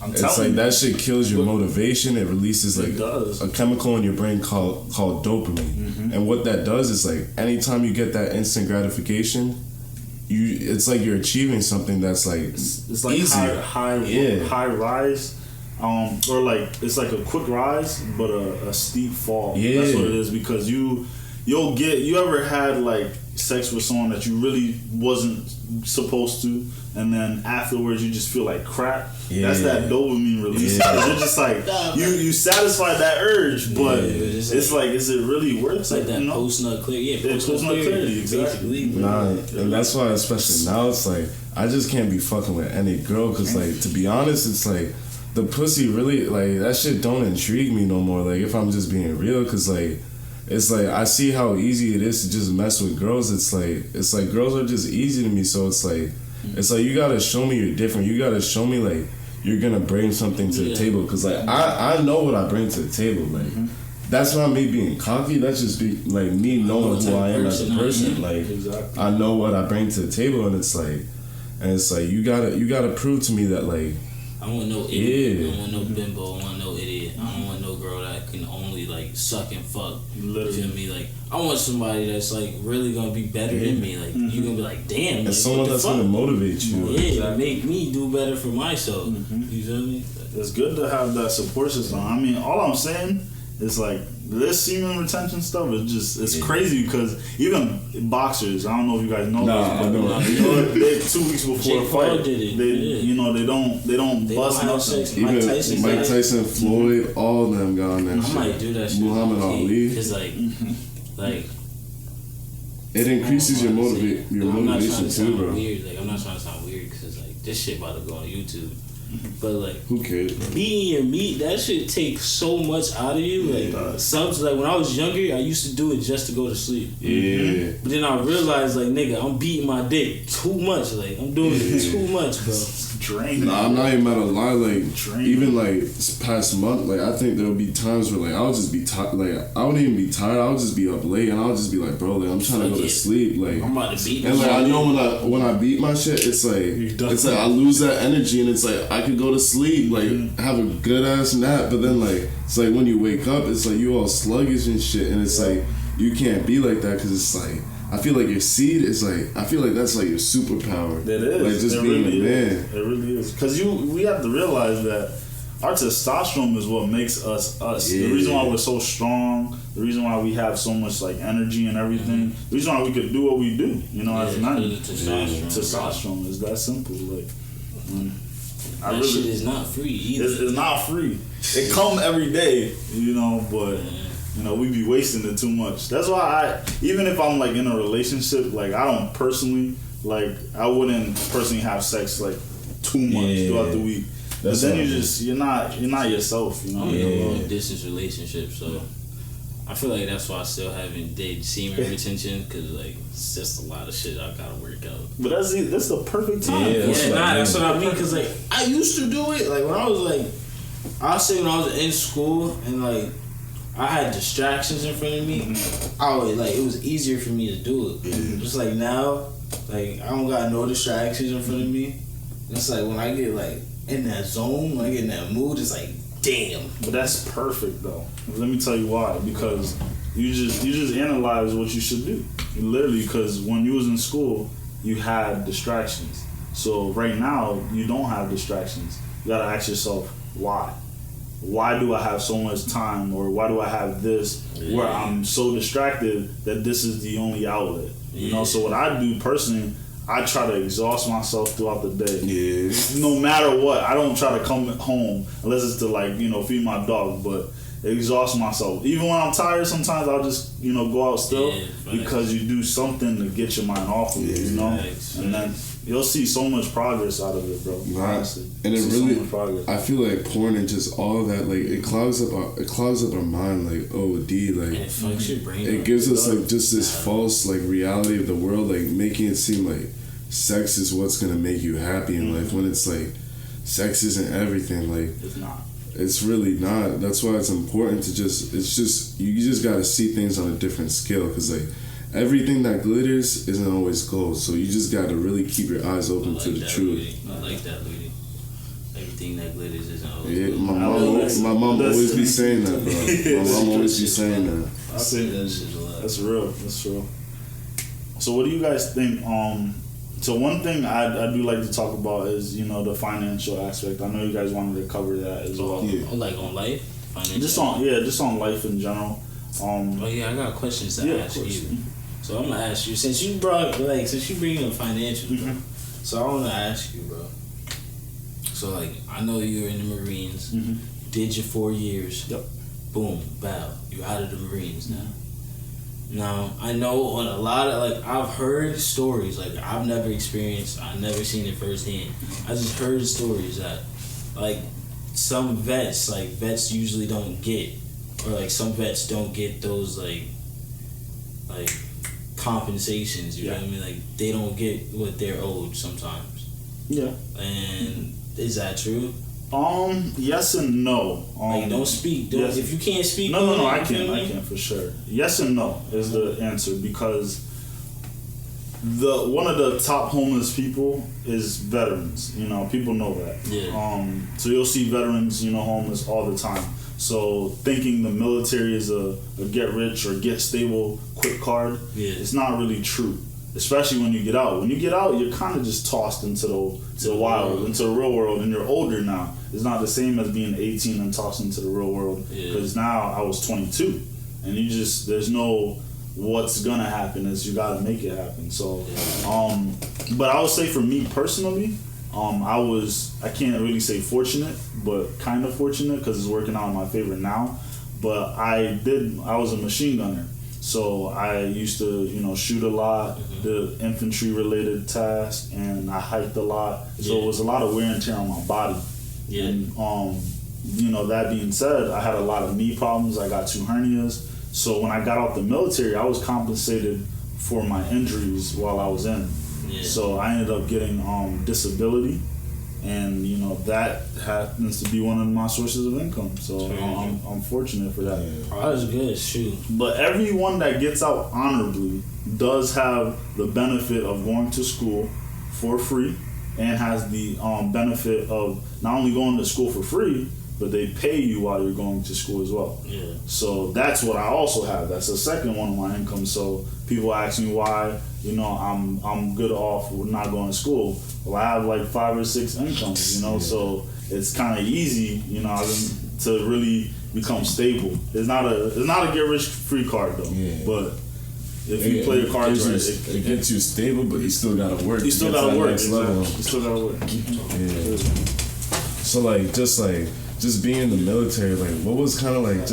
It's like that shit kills your motivation. It releases like a chemical in your brain called dopamine, and what that does is like anytime you get that instant gratification, it's like you're achieving something that's like it's like easier. high rise, or like it's like a quick rise but a steep fall. That's what it is, because you ever had like sex with someone that you really wasn't supposed to, and then afterwards you just feel like crap. That's that dopamine release. You're just like you satisfy that urge, but it's like, is it really worth it? It's like that post-nut clarity. Post-nut clarity, exactly. Nah, and that's why, especially now, it's like I just can't be fucking with any girl, because like to be honest, it's like the pussy really, like that shit don't intrigue me no more. Like if I'm just being real, because like it's like I see how easy it is to just mess with girls. It's like girls are just easy to me, so it's like It's like you gotta show me you're different. You gotta show me like you're gonna bring something to the table. Cause like I know what I bring to the table. Like that's not me being cocky. That's just be like me knowing who I am as a person. Like I know what I bring to the table, and it's like you gotta prove to me that like. I don't want no idiot. I don't want no bimbo. I want no idiot. I don't want no girl that can only like suck and fuck. Literally. You feel me? Like I want somebody that's like really gonna be better than me. Like you gonna be like, damn. And like, someone that's gonna motivate you. Yeah, make me do better for myself. You feel me? It's good to have that support system. I mean, all I'm saying is like this semen retention stuff is just it's crazy because even boxers, I don't know if you guys know this, but they 2 weeks before the fight, they don't bust nothing. Even Mike Tyson, Floyd, all of them got on that shit. I might do that shit. Muhammad Ali. It's like it increases your motivation too, bro. Weird. Like I'm not trying to sound weird because like this shit about to go on YouTube. But like, who cares, bro? Beating your meat, that shit takes so much out of you. Like like when I was younger, I used to do it just to go to sleep. Yeah. But then I realized, like, nigga, I'm beating my dick too much. Like I'm doing it too much, bro. Draining. Nah, I'm not even about to lie. Like even like this past month, like I think there would be times where like I'll just be tired. Like I wouldn't even be tired. I'll just be up late and I'll just be like, bro, like I'm trying to go to sleep. Like I'm about to beat. And like I know when I beat my shit, it's like I lose that energy and it's like I could go to sleep, like have a good ass nap, but then like it's like when you wake up, it's like you all sluggish and shit, and it's like you can't be like that because it's like. I feel like your seed is like. I feel like that's like your superpower. It is. Like just being a man. It really is. Because we have to realize that our testosterone is what makes us us. Yeah. The reason why we're so strong. The reason why we have so much like energy and everything. The reason why we could do what we do. As men. Testosterone is that simple. Like. That shit is not free either. It's not free. It come every day. But. We be wasting it too much. That's why even if I'm like in a relationship, like I don't personally, like I wouldn't personally have sex like too much throughout the week. But then you're not yourself, I'm in a long distance relationship, so I feel like that's why I still haven't dated semen retention because like it's just a lot of shit I gotta work out. But that's the perfect time. That's what I mean. Because like I used to do it like when I was like I'll say when I was in school and like. I had distractions in front of me. It was easier for me to do it. Just like now, like I don't got no distractions in front of me. It's like when I get like in that zone, when I get in that mood, it's like damn. But that's perfect though. Let me tell you why. Because you just analyze what you should do. Literally, because when you was in school, you had distractions. So right now, you don't have distractions. You gotta ask yourself why. Why do I have so much time, or why do I have this where I'm so distracted that this is the only outlet? So what I do personally, I try to exhaust myself throughout the day. Yeah. No matter what, I don't try to come home unless it's to feed my dog, but exhaust myself. Even when I'm tired, sometimes I'll just go out still because you do something to get your mind off of it, and then you'll see so much progress out of it, bro. Honestly, and it really, I feel like porn and just all of that, like it clogs up our mind, like OD, like it fucks your brain. It gives us like just this false like reality of the world, like making it seem like sex is what's gonna make you happy in life when it's like sex isn't everything. Like it's not. It's really not. That's why it's important to you just gotta see things on a different scale because like. Everything that glitters isn't always gold, so you just gotta really keep your eyes open to the truth. I like that, Ludi. Everything that glitters isn't always gold. My mom always be saying that, bro. My mom always be saying that. I say that shit a lot. That's real. That's true. So, what do you guys think? So one thing I do like to talk about is the financial aspect. I know you guys wanted to cover that as well. Like on life, just on life in general. I got questions to ask you. So I'm gonna ask you since you bring up financials, bro. So I want to ask you, bro. So like I know you're in the Marines, did your 4 years. Yep. Boom, bow. You're out of the Marines now. Now I know on a lot of I've heard stories I've never experienced. I've never seen it firsthand. I just heard stories that some vets usually don't get, or some vets don't get those compensations, you know what I mean? They don't get what they're owed sometimes. Yeah. And is that true? Yes and no. Like, don't speak. Yes. If you can't speak, no, I can for sure. Yes and no is the answer, because one of the top homeless people is veterans. You know, people know that. Yeah. So you'll see veterans, homeless all the time. So thinking the military is a get rich or get stable quick card, it's not really true. Especially when you get out. When you get out, you're kind of just tossed into the wild, into the real world, and you're older now. It's not the same as being 18 and tossed into the real world. Because now I was 22, and there's no what's gonna happen. Is you gotta make it happen. So, but I would say for me personally, I can't really say fortunate, but kind of fortunate because it's working out in my favor now. But I was a machine gunner. So I used to, shoot a lot, the infantry related tasks, and I hiked a lot. So it was a lot of wear and tear on my body. Yeah. And, that being said, I had a lot of knee problems. I got 2 hernias. So when I got out the military, I was compensated for my injuries while I was in. Yeah. So I ended up getting disability. And that happens to be one of my sources of income, so I'm fortunate for that. That's good, shoot. But everyone that gets out honorably does have the benefit of going to school for free, and has the benefit of not only going to school for free, but they pay you while you're going to school as well. Yeah. So that's what I also have. That's the second one of my income. So people ask me why, I'm good off with not going to school. Well, I have like 5 or 6 incomes, so it's kind of easy, to really become stable. It's not a get rich free card though. Yeah. But if you play your cards right, it gets you stable, but you still gotta work. You still gotta work. Level. You still gotta work. Yeah. So just being in the military, what was kind of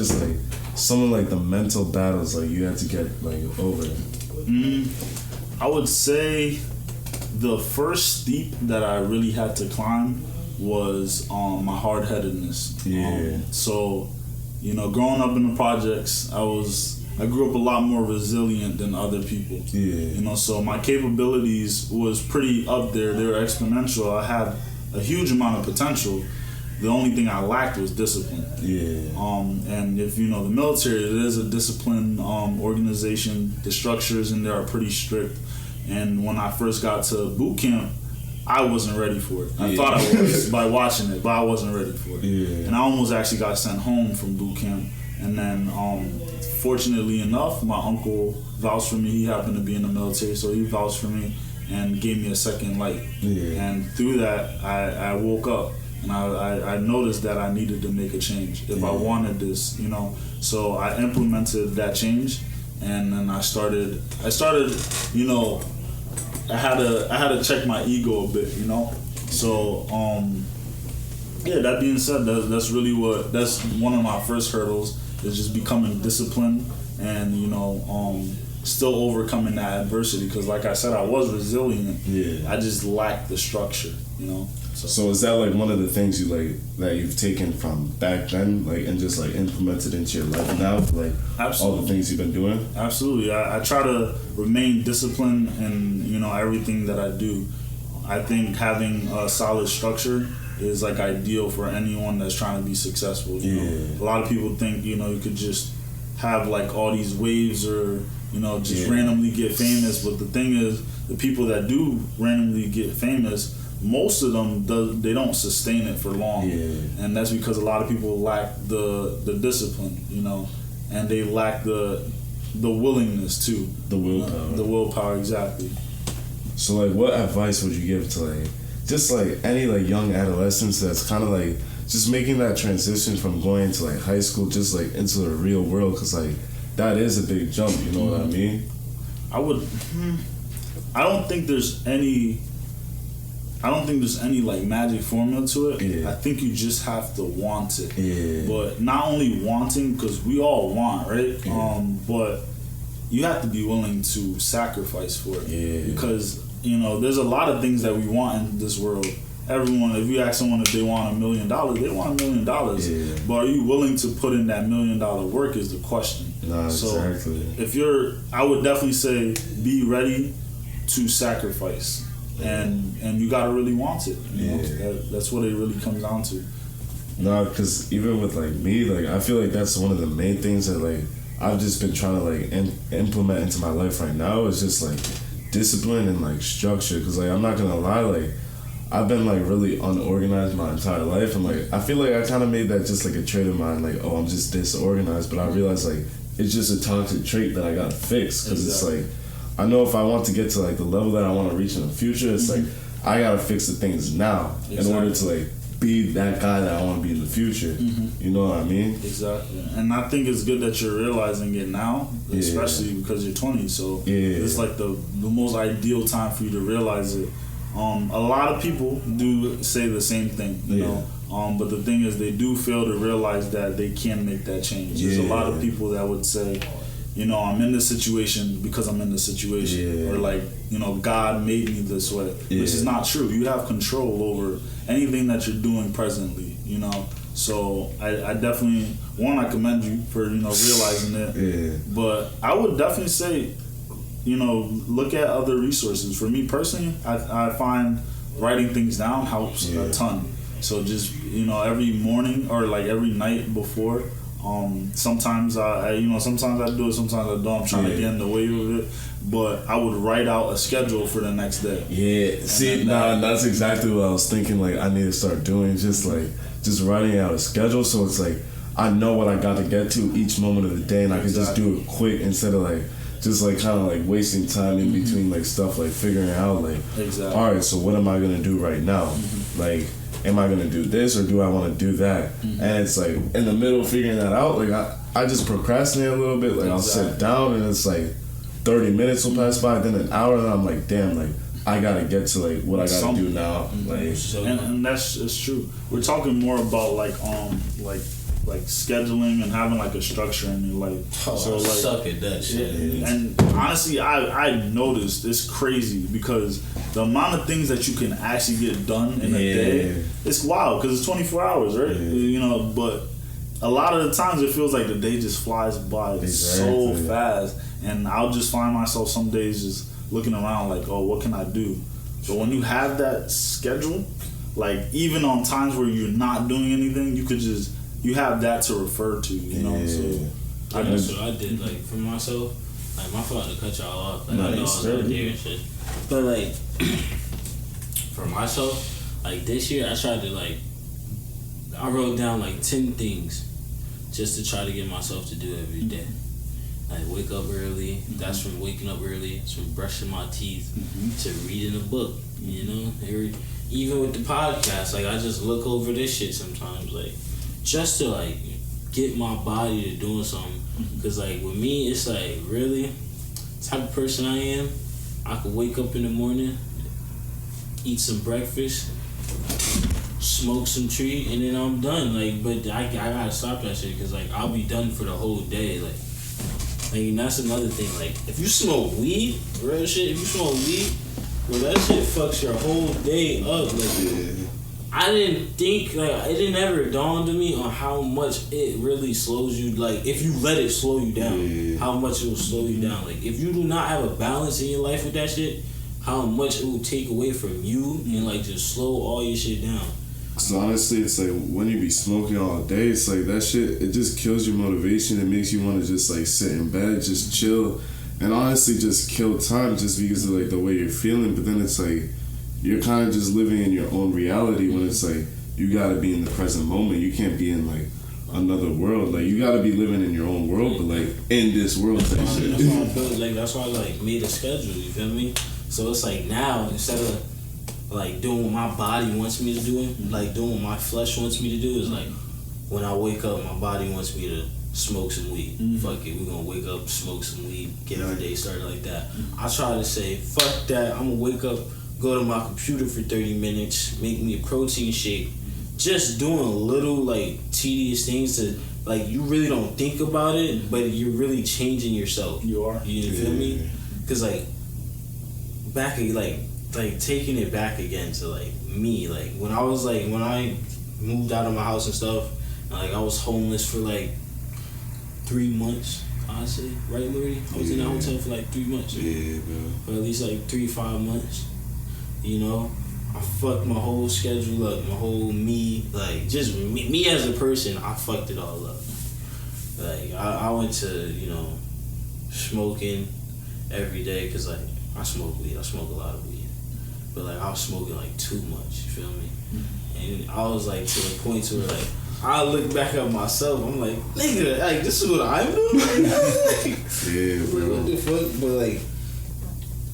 some of the mental battles you had to get over? I would say the first steep that I really had to climb was my hard-headedness. Yeah. Growing up in the projects, I grew up a lot more resilient than other people. Yeah. So my capabilities was pretty up there. They were exponential. I had a huge amount of potential. The only thing I lacked was discipline. Yeah. And if the military, it is a disciplined organization. The structures in there are pretty strict. And when I first got to boot camp, I wasn't ready for it. I thought I was by watching it, but I wasn't ready for it. Yeah. And I almost actually got sent home from boot camp. And then, fortunately enough, my uncle vouched for me. He happened to be in the military, so he vouched for me and gave me a second light. Yeah. And through that, I woke up. And I noticed that I needed to make a change if I wanted this, So I implemented that change, and then I started. I had to check my ego a bit, So that being said, that's really that's one of my first hurdles is just becoming disciplined and still overcoming that adversity, because like I said, I was resilient. Yeah. I just lacked the structure, So is that one of the things you that you've taken from back then, and just implemented into your life now, Absolutely. All the things you've been doing? Absolutely. I try to remain disciplined in everything that I do. I think having a solid structure is ideal for anyone that's trying to be successful. A lot of people think you could just have all these waves or just randomly get famous, but the thing is, the people that do randomly get famous, most of them they don't sustain it for long, and that's because a lot of people lack the discipline, and they lack the willingness too. The willpower. The willpower, exactly. So what advice would you give to just any young adolescents that's kind of just making that transition from going to high school just into the real world, because that is a big jump, you know what I mean? I don't think there's any magic formula to it. Yeah. I think you just have to want it. Yeah. But not only wanting, because we all want, right? Yeah. But you have to be willing to sacrifice for it. Yeah. Because, there's a lot of things that we want in this world. Everyone, if you ask someone if they want $1 million, they want $1 million. Yeah. But are you willing to put in that $1 million work is the question. No, exactly. I would definitely say be ready to sacrifice. and you gotta really want it. You know? That's what it really comes down to. No, because even with like me, like I feel like that's one of the main things that like I've just been trying to like implement into my life right now is just like discipline and like structure. Because like I'm not gonna lie, like I've been like really unorganized my entire life, and like I feel like I kind of made that just like a trait of mine, like oh I'm just disorganized, but I realized like it's just a toxic trait that I gotta fix. Because it's like I know if I want to get to like the level that I want to reach in the future, it's like I gotta fix the things now in order to like be that guy that I want to be in the future. You know what I mean? Exactly. And I think it's good that you're realizing it now, especially because you're 20. So it's like the most ideal time for you to realize it. A lot of people do say the same thing, you know. But the thing is, they do fail to realize that they can make that change. There's a lot of people that would say, you know, I'm in this situation because I'm in this situation. Or like, you know, God made me this way. Which is not true. You have control over anything that you're doing presently, you know. So I definitely, I commend you for, you know, realizing it. But I would definitely say, you know, look at other resources. For me personally, I find writing things down helps a ton. So just, you know, every morning or like every night before, sometimes I do it, sometimes I don't. I'm trying to get in the way of it, but I would write out a schedule for the next day. That's exactly what I was thinking. Like I need to start doing, just writing out a schedule, so it's like I know what I got to get to each moment of the day, and I can just do it quick instead of like just like kind of like wasting time in between like stuff, like figuring out like all right, so what am I gonna do right now? Like, am I gonna do this or do I want to do that? And it's like in the middle figuring that out, like I just procrastinate a little bit. Like I'll sit down and it's like 30 minutes will pass by, then an hour, and I'm like, damn, like I gotta get to like what I gotta do now. Like, and it's true. We're talking more about like scheduling and having like a structure in your life. So like, suck at that shit. And honestly, I noticed it's crazy because the amount of things that you can actually get done in a day, it's wild because it's 24 hours, right? You know, but a lot of the times it feels like the day just flies by so fast, and I'll just find myself some days just looking around like, oh, what can I do? But when you have that schedule, like even on times where you're not doing anything, you have that to refer to, you know. So that's what I did, like for myself. Like my fault to cut y'all off. Like I know I was out there and shit, but like for myself, like this year I tried to like I wrote down like 10 things just to try to get myself to do every day. Like wake up early. That's from waking up early. It's from brushing my teeth to reading a book. You know, even with the podcast, like I just look over this shit sometimes, like just to like get my body to doing something. Cause like with me, it's like really the type of person I am. I could wake up in the morning, eat some breakfast, smoke some tree, and then I'm done. Like, but I gotta stop that shit because like I'll be done for the whole day. Like that's another thing. Like if you smoke weed, real shit. If you smoke weed, bro, that shit fucks your whole day up. Like I didn't think, like it didn't ever dawn to me on how much it really slows you. Like if you let it slow you down, how much it will slow you down. Like if you do not have a balance in your life with that shit, how much it will take away from you and like just slow all your shit down. So honestly, it's like when you be smoking all day, it's like that shit, it just kills your motivation. It makes you want to just like sit in bed, just chill, and honestly just kill time just because of like the way you're feeling. But then it's like you're kind of just living in your own reality when it's like you gotta be in the present moment. You can't be in like another world. Like you gotta be living in your own world, but like in this world type shit. That's why I built, like that's why I like made a schedule. You feel me? So it's like now instead of like doing what my body wants me to do, like doing what my flesh wants me to do, is like when I wake up, my body wants me to smoke some weed. Fuck it, we're gonna wake up, smoke some weed, get our day started like that. I try to say, fuck that, I'm gonna wake up, go to my computer for 30 minutes, make me a protein shake, just doing little like tedious things to like you really don't think about it, but you're really changing yourself. You are. You feel me? Cause like back like taking it back again to like me, like when I moved out of my house and stuff, and, like I was homeless for like 3 months, I say, right, Lordy? I was in that hotel for like 3 months. Yeah, bro. Or at least like 3-5 months. you know, I fucked my whole schedule up, my whole me, like, just me as a person, I fucked it all up. Like, I went to, you know, smoking every day, because, like, I smoke weed, I smoke a lot of weed. But, like, I was smoking, like, too much, you feel me? And I was, like, to the point to where, like, I look back at myself, I'm like, nigga, like, this is what I'm doing right now? Like, yeah, bro. What the fuck? But, like,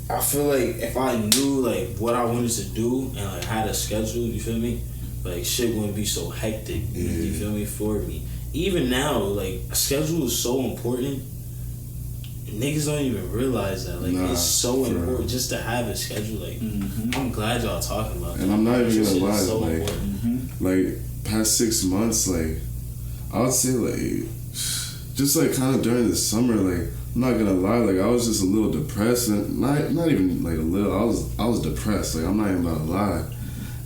I feel like if I knew, like, what I wanted to do and, like, had a schedule, you feel me? Like, shit wouldn't be so hectic, you feel me, for me. Even now, like, a schedule is so important. Niggas don't even realize that. Like, it's so important just to have a schedule. Like, I'm glad y'all talking about that. And I'm not even gonna lie, so like, like, past 6 months, like, I would say, like, just, like, kind of during the summer, like, I'm not gonna lie, like, I was just a little depressed, and not even, like, a little, I was depressed, like, I'm not even gonna lie.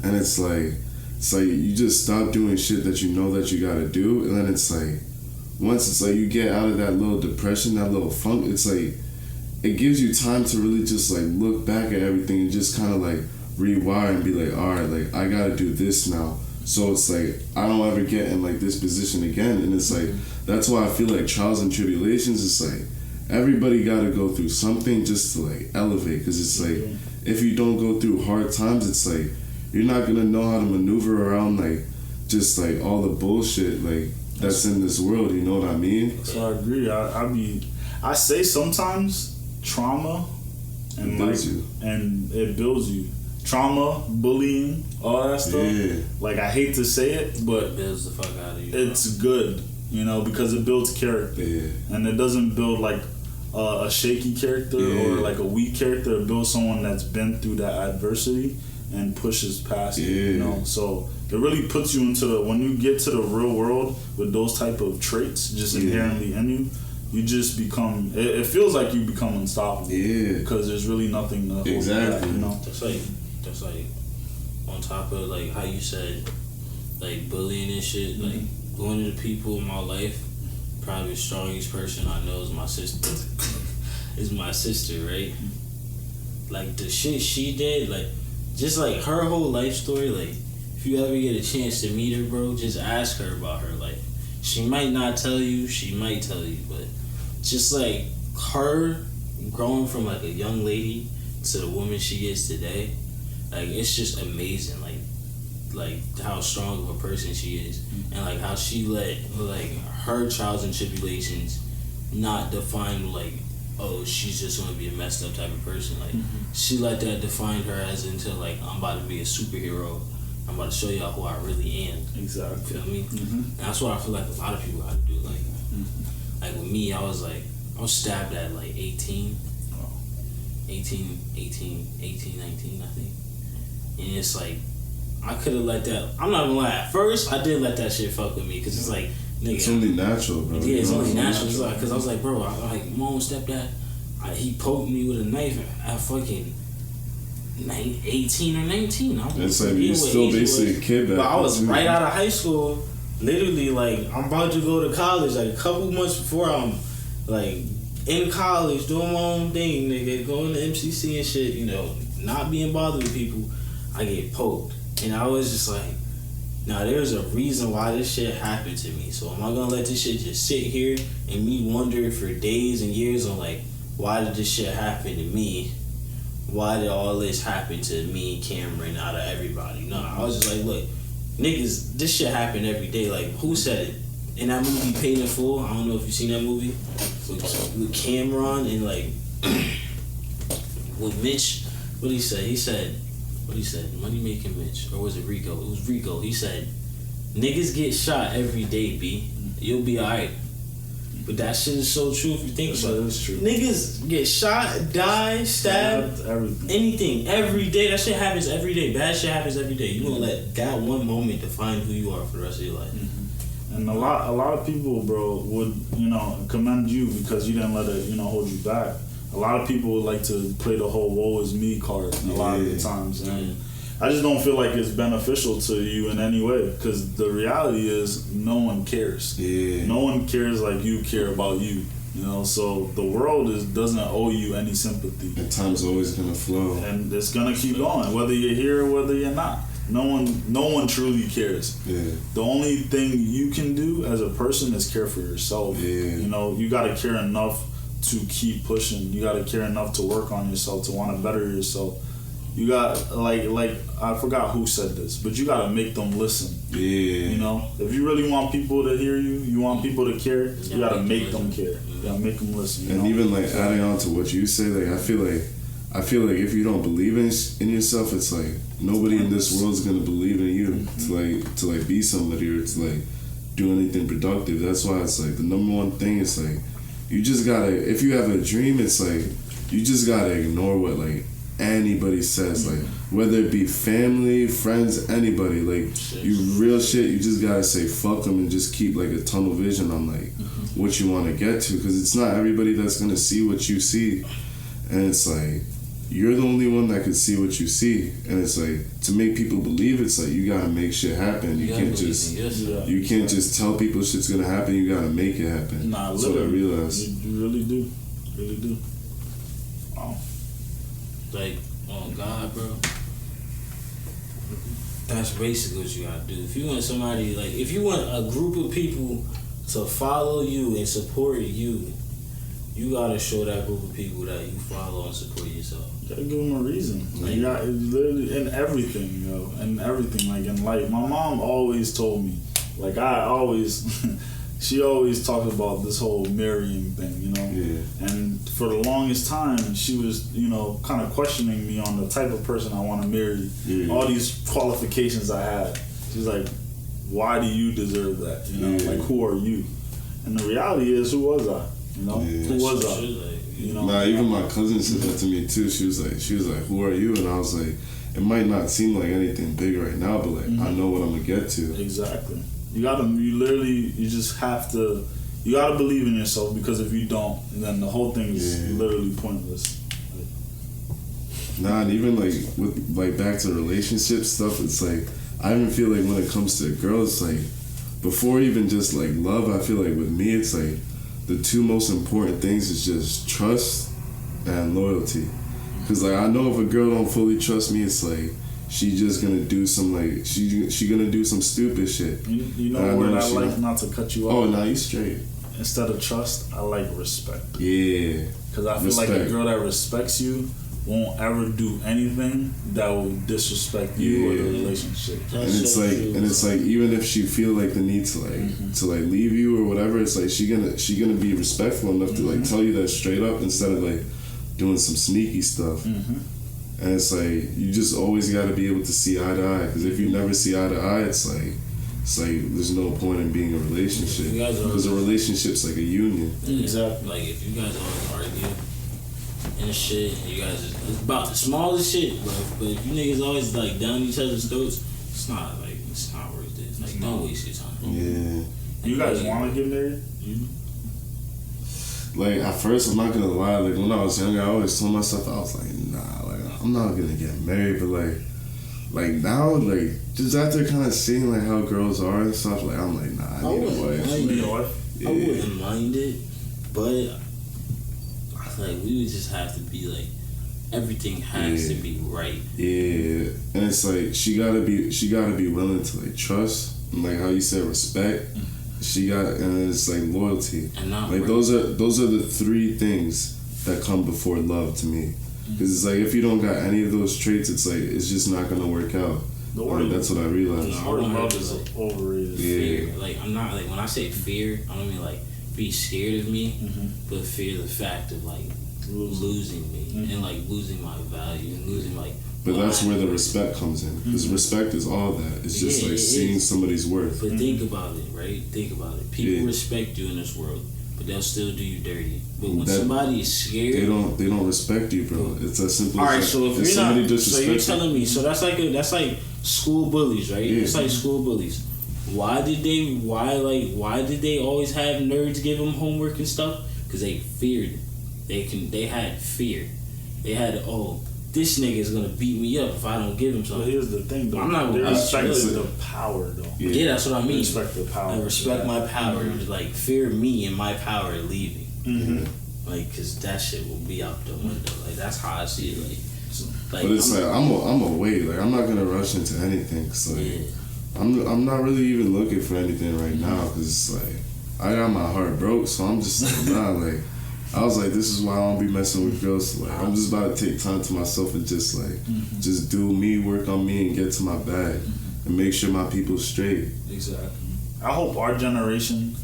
And it's like you just stop doing shit that you know that you gotta do, and then it's like, once it's like you get out of that little depression, that little funk, it's like, it gives you time to really just, like, look back at everything and just kind of, like, rewire and be like, alright, like, I gotta do this now. So it's like, I don't ever get in, like, this position again. And it's like, that's why I feel like trials and tribulations, it's like, everybody gotta go through something just to, like, elevate. Because it's like, if you don't go through hard times, it's like, you're not gonna know how to maneuver around, like, just, like, all the bullshit, like, that's in this world, you know what I mean? So I agree. I say sometimes trauma and, like, and it builds you. Trauma, bullying, all that stuff. Yeah. Like, I hate to say it, but it builds the fuck out of you. It's good, you know, because it builds character. Yeah. And it doesn't build, like, a shaky character or, like, a weak character. It builds someone that's been through that adversity and pushes past it, you know. So it really puts you into the, when you get to the real world with those type of traits just inherently in you, you just become, it feels like you become unstoppable. Yeah. Because there's really nothing to hold you back, you know. That's like on top of, like, how you said, like, bullying and shit, like, one of the people in my life, probably the strongest person I know is my sister. Is my sister, right? Like, the shit she did, like, just, like, her whole life story, like, if you ever get a chance to meet her, bro, just ask her about her life. She might not tell you, she might tell you, but just, like, her growing from, like, a young lady to the woman she is today, like, it's just amazing, like how strong of a person she is, and, like, how she let, like, her trials and tribulations not define, like, oh, she's just gonna be a messed up type of person. Like, she let that define her as into, like, I'm about to be a superhero. I'm about to show y'all who I really am. Exactly. Feel me? And that's what I feel like a lot of people gotta do. Like, like with me, I was stabbed at, like, 18, 19, I think. And it's like, I could have let that, I'm not gonna lie, at first, I did let that shit fuck with me, because it's like, nigga. It's only natural, bro. Yeah, it's only natural. It's like, because I was like, bro, mom, stepdad, he poked me with a knife at fucking 18 or 19. It's like, you're still basically a kid back. But I was right out of high school, literally, like, I'm about to go to college, like, a couple months before I'm, like, in college, doing my own thing, nigga, going to MCC and shit, you know, not being bothered with people, I get poked. And I was just like, now there's a reason why this shit happened to me. So am I gonna let this shit just sit here and me wonder for days and years on, like, why did this shit happen to me? Why did all this happen to me, Cameron, out of everybody? No, I was just like, look, niggas, this shit happen every day. Like, who said it? In that movie, Paid in Full, I don't know if you've seen that movie, with Cameron and, like, with Mitch, what he said, Money Making Mitch, or was it Rico? It was Rico. He said, niggas get shot every day, B. You'll be alright. But that shit is so true if you think about it. That's true. Niggas get shot, die, stabbed, anything, every day. That shit happens every day. Bad shit happens every day. You gonna let that one moment define who you are for the rest of your life. And a lot of people, bro, would, you know, commend you because you didn't let it, you know, hold you back. A lot of people would like to play the whole woe is me card a lot of the times. And I just don't feel like it's beneficial to you in any way, because the reality is no one cares. Yeah. No one cares like you care about you. You know, so the world doesn't owe you any sympathy. And time's always gonna flow, and it's gonna keep going, whether you're here or whether you're not. No one truly cares. Yeah. The only thing you can do as a person is care for yourself. Yeah. You know, you gotta care enough to keep pushing. You gotta care enough to work on yourself, to want to better yourself. You got like I forgot who said this, but you gotta make them listen. Yeah. You know, if you really want people to hear you, you want people to care, you gotta make them care. You gotta make them listen. And even like adding on to what you say, like I feel like if you don't believe in yourself, it's like nobody in this world is gonna believe in you to like be somebody or to like do anything productive. That's why it's like the number one thing is like you just gotta, if you have a dream, it's like you just gotta ignore what like anybody says, like whether it be family, friends, anybody, like you real shit, you just gotta say fuck them and just keep like a tunnel vision on like what you want to get to, because it's not everybody that's gonna see what you see, and it's like you're the only one that can see what you see, and it's like to make people believe, it's like you gotta make shit happen. You can't just tell people shit's gonna happen. You gotta make it happen. Nah, that's what I realized. You really do, really do. Wow. Like, oh God, bro. That's basically what you gotta do. If you want somebody, like, if you want a group of people to follow you and support you, you gotta show that group of people that you follow and support yourself. You gotta give them a reason. Like, you got literally in everything, yo, in everything, like in life. My mom always told me, like she always talked about this whole marrying thing, you know? Yeah. And for the longest time, she was, you know, kind of questioning me on the type of person I want to marry. Yeah. All these qualifications I had. She's like, why do you deserve that? You know, like, who are you? And the reality is, who was I? You know? Yeah. Who was I? You know? Nah, even my cousin said that to me too. She was like, who are you? And I was like, it might not seem like anything big right now, but like, I know what I'm gonna get to. Exactly. You just have to, you gotta believe in yourself, because if you don't, then the whole thing is literally pointless. Nah, and even like with like back to relationship stuff, it's like I even feel like when it comes to girls, like before even just like love, I feel like with me, it's like the two most important things is just trust and loyalty. Cause like I know if a girl don't fully trust me, it's like she just gonna do some like she gonna do some stupid shit. You know what I like, not to cut you off. Oh, nah, you straight. Instead of trust, I like respect. Yeah. Cause I feel like a girl that respects you won't ever do anything that will disrespect you or the relationship. And it's like even if she feel like the need to like leave you or whatever, it's like she gonna be respectful enough to like tell you that straight up instead of like doing some sneaky stuff. And it's like you just always got to be able to see eye to eye, because if you never see eye to eye, it's like there's no point in being a relationship, because a relationship's like a union. Exactly. Like if you guys always argue and shit, and you guys it's about the smallest shit, bro. But if you niggas always like down each other's throats, it's not worth it. Like don't waste your time. Yeah. You guys want to get married? Like at first, I'm not gonna lie. Like when I was younger, I always told myself, I was like, nah, like I'm not gonna get married. But like now, like just after kind of seeing like how girls are and stuff, like I'm like, nah, I need a wife. I wouldn't mind it, but I feel like we would just have to be like everything has to be right. Yeah, and it's like she gotta be willing to like trust, and like how you said, respect. And it's like loyalty. And like those are the three things that come before love to me. Because it's like if you don't got any of those traits, it's like it's just not gonna work out. That's what I realized. The word love is overrated. Fear. Like I'm not like when I say fear, I don't mean like be scared of me, but fear the fact of like losing me and like losing my value and losing like. But that's where the respect comes in. Because respect is all that. It's just like seeing somebody's worth. But think about it, right? Think about it. People respect you in this world, but they'll still do you dirty. But when somebody is scared, they don't respect you, bro. It's as simple as all right, so if you're not, so you're telling me, so that's like school bullies, right? Yeah. It's like school bullies. Why did they always have nerds give them homework and stuff? Because they feared. They had fear. They had this nigga is gonna beat me up if I don't give him something. But here's the thing, though. I'm not gonna respect the power, though. Yeah, that's what I mean. Respect the power. I respect my power. Like fear me and my power leaving. Like, cause that shit will be out the window. Like, that's how I see it. Like but it's I'm a wait. Like, I'm not gonna rush into anything. Cause like, I'm not really even looking for anything right now. Cause it's like, I got my heart broke, so I'm just like, nah. Like, I was like, this is why I don't be messing with girls. Like, I'm just about to take time to myself and just like, just do me, work on me, and get to my bag, and make sure my people's straight. Exactly. I hope our generation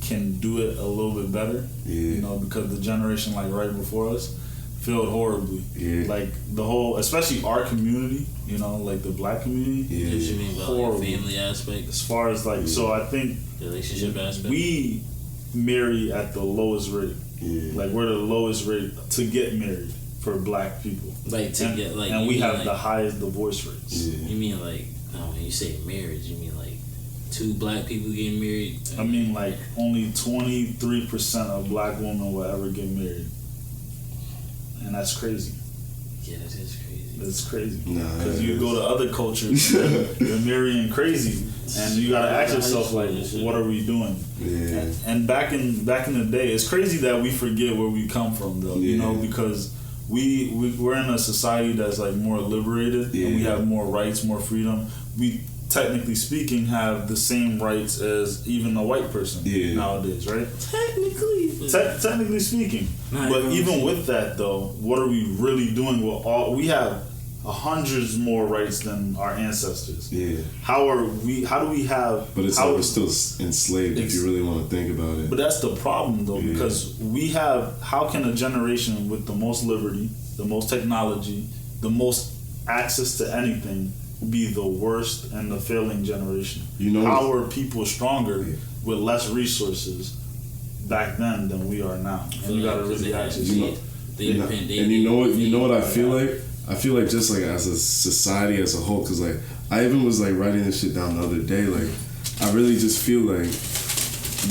can do it a little bit better. Yeah. You know, because the generation like right before us failed horribly. Yeah. Like the whole, especially our community. You know, like the black community. Yeah. What you mean about like family aspect? As far as like, so I think relationship aspect. We marry at the lowest rate. Yeah. Like we're the lowest rate to get married for black people. Like to get like, and we have like, the highest divorce rates. Yeah. You mean like, when you say marriage, you mean like 2 black people getting married? I mean like only 23% of black women will ever get married, and that's crazy. Yeah, that is crazy. That's crazy. Because you go to other cultures, they're marrying crazy, and you gotta ask yourself like, what are we doing? Yeah. And back in the day, it's crazy that we forget where we come from, though. Yeah. You know, because we're in a society that's like more liberated, and we have more rights, more freedom. We, technically speaking, have the same rights as even a white person nowadays, right? Technically speaking. But even with that, though, what are we really doing with all? We have hundreds more rights than our ancestors. Yeah. How do we have? But it's we're still enslaved if you really want to think about it. But that's the problem, though, because we have. How can a generation with the most liberty, the most technology, the most access to anything be the worst and the failing generation? You know, how are people stronger with less resources back then than we are now? And you gotta really ask yourself. And you know what I feel like? I feel like just like as a society as a whole, because like I even was like writing this shit down the other day. Like I really just feel like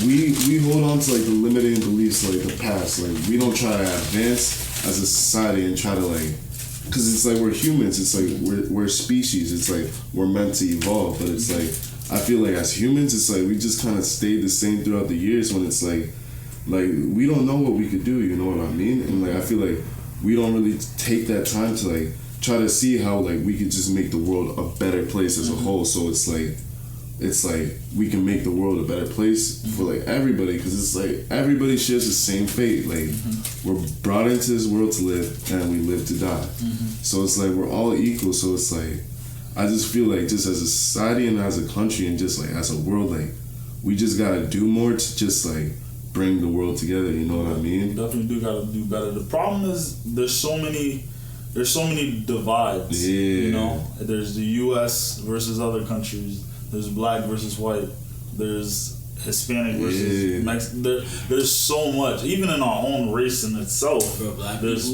we hold on to like the limiting beliefs of like the past. Like we don't try to advance as a society and try to like, because it's like we're humans. It's like we're a species. It's like we're meant to evolve. But it's like I feel like as humans, it's like we just kind of stayed the same throughout the years. When it's like we don't know what we could do. You know what I mean? And like I feel like we don't really take that time to like try to see how like we could just make the world a better place as a whole. So it's like we can make the world a better place for like everybody, because it's like everybody shares the same fate. Like we're brought into this world to live and we live to die. So it's like we're all equal. So it's like I just feel like just as a society and as a country and just like as a world, like we just gotta do more to just like bring the world together, you know what I mean? Definitely do gotta do better. The problem is there's so many divides. Yeah. You know, there's the U.S. versus other countries. There's black versus white. There's Hispanic versus Mexican. There's so much. Even in our own race in itself, bro, black there's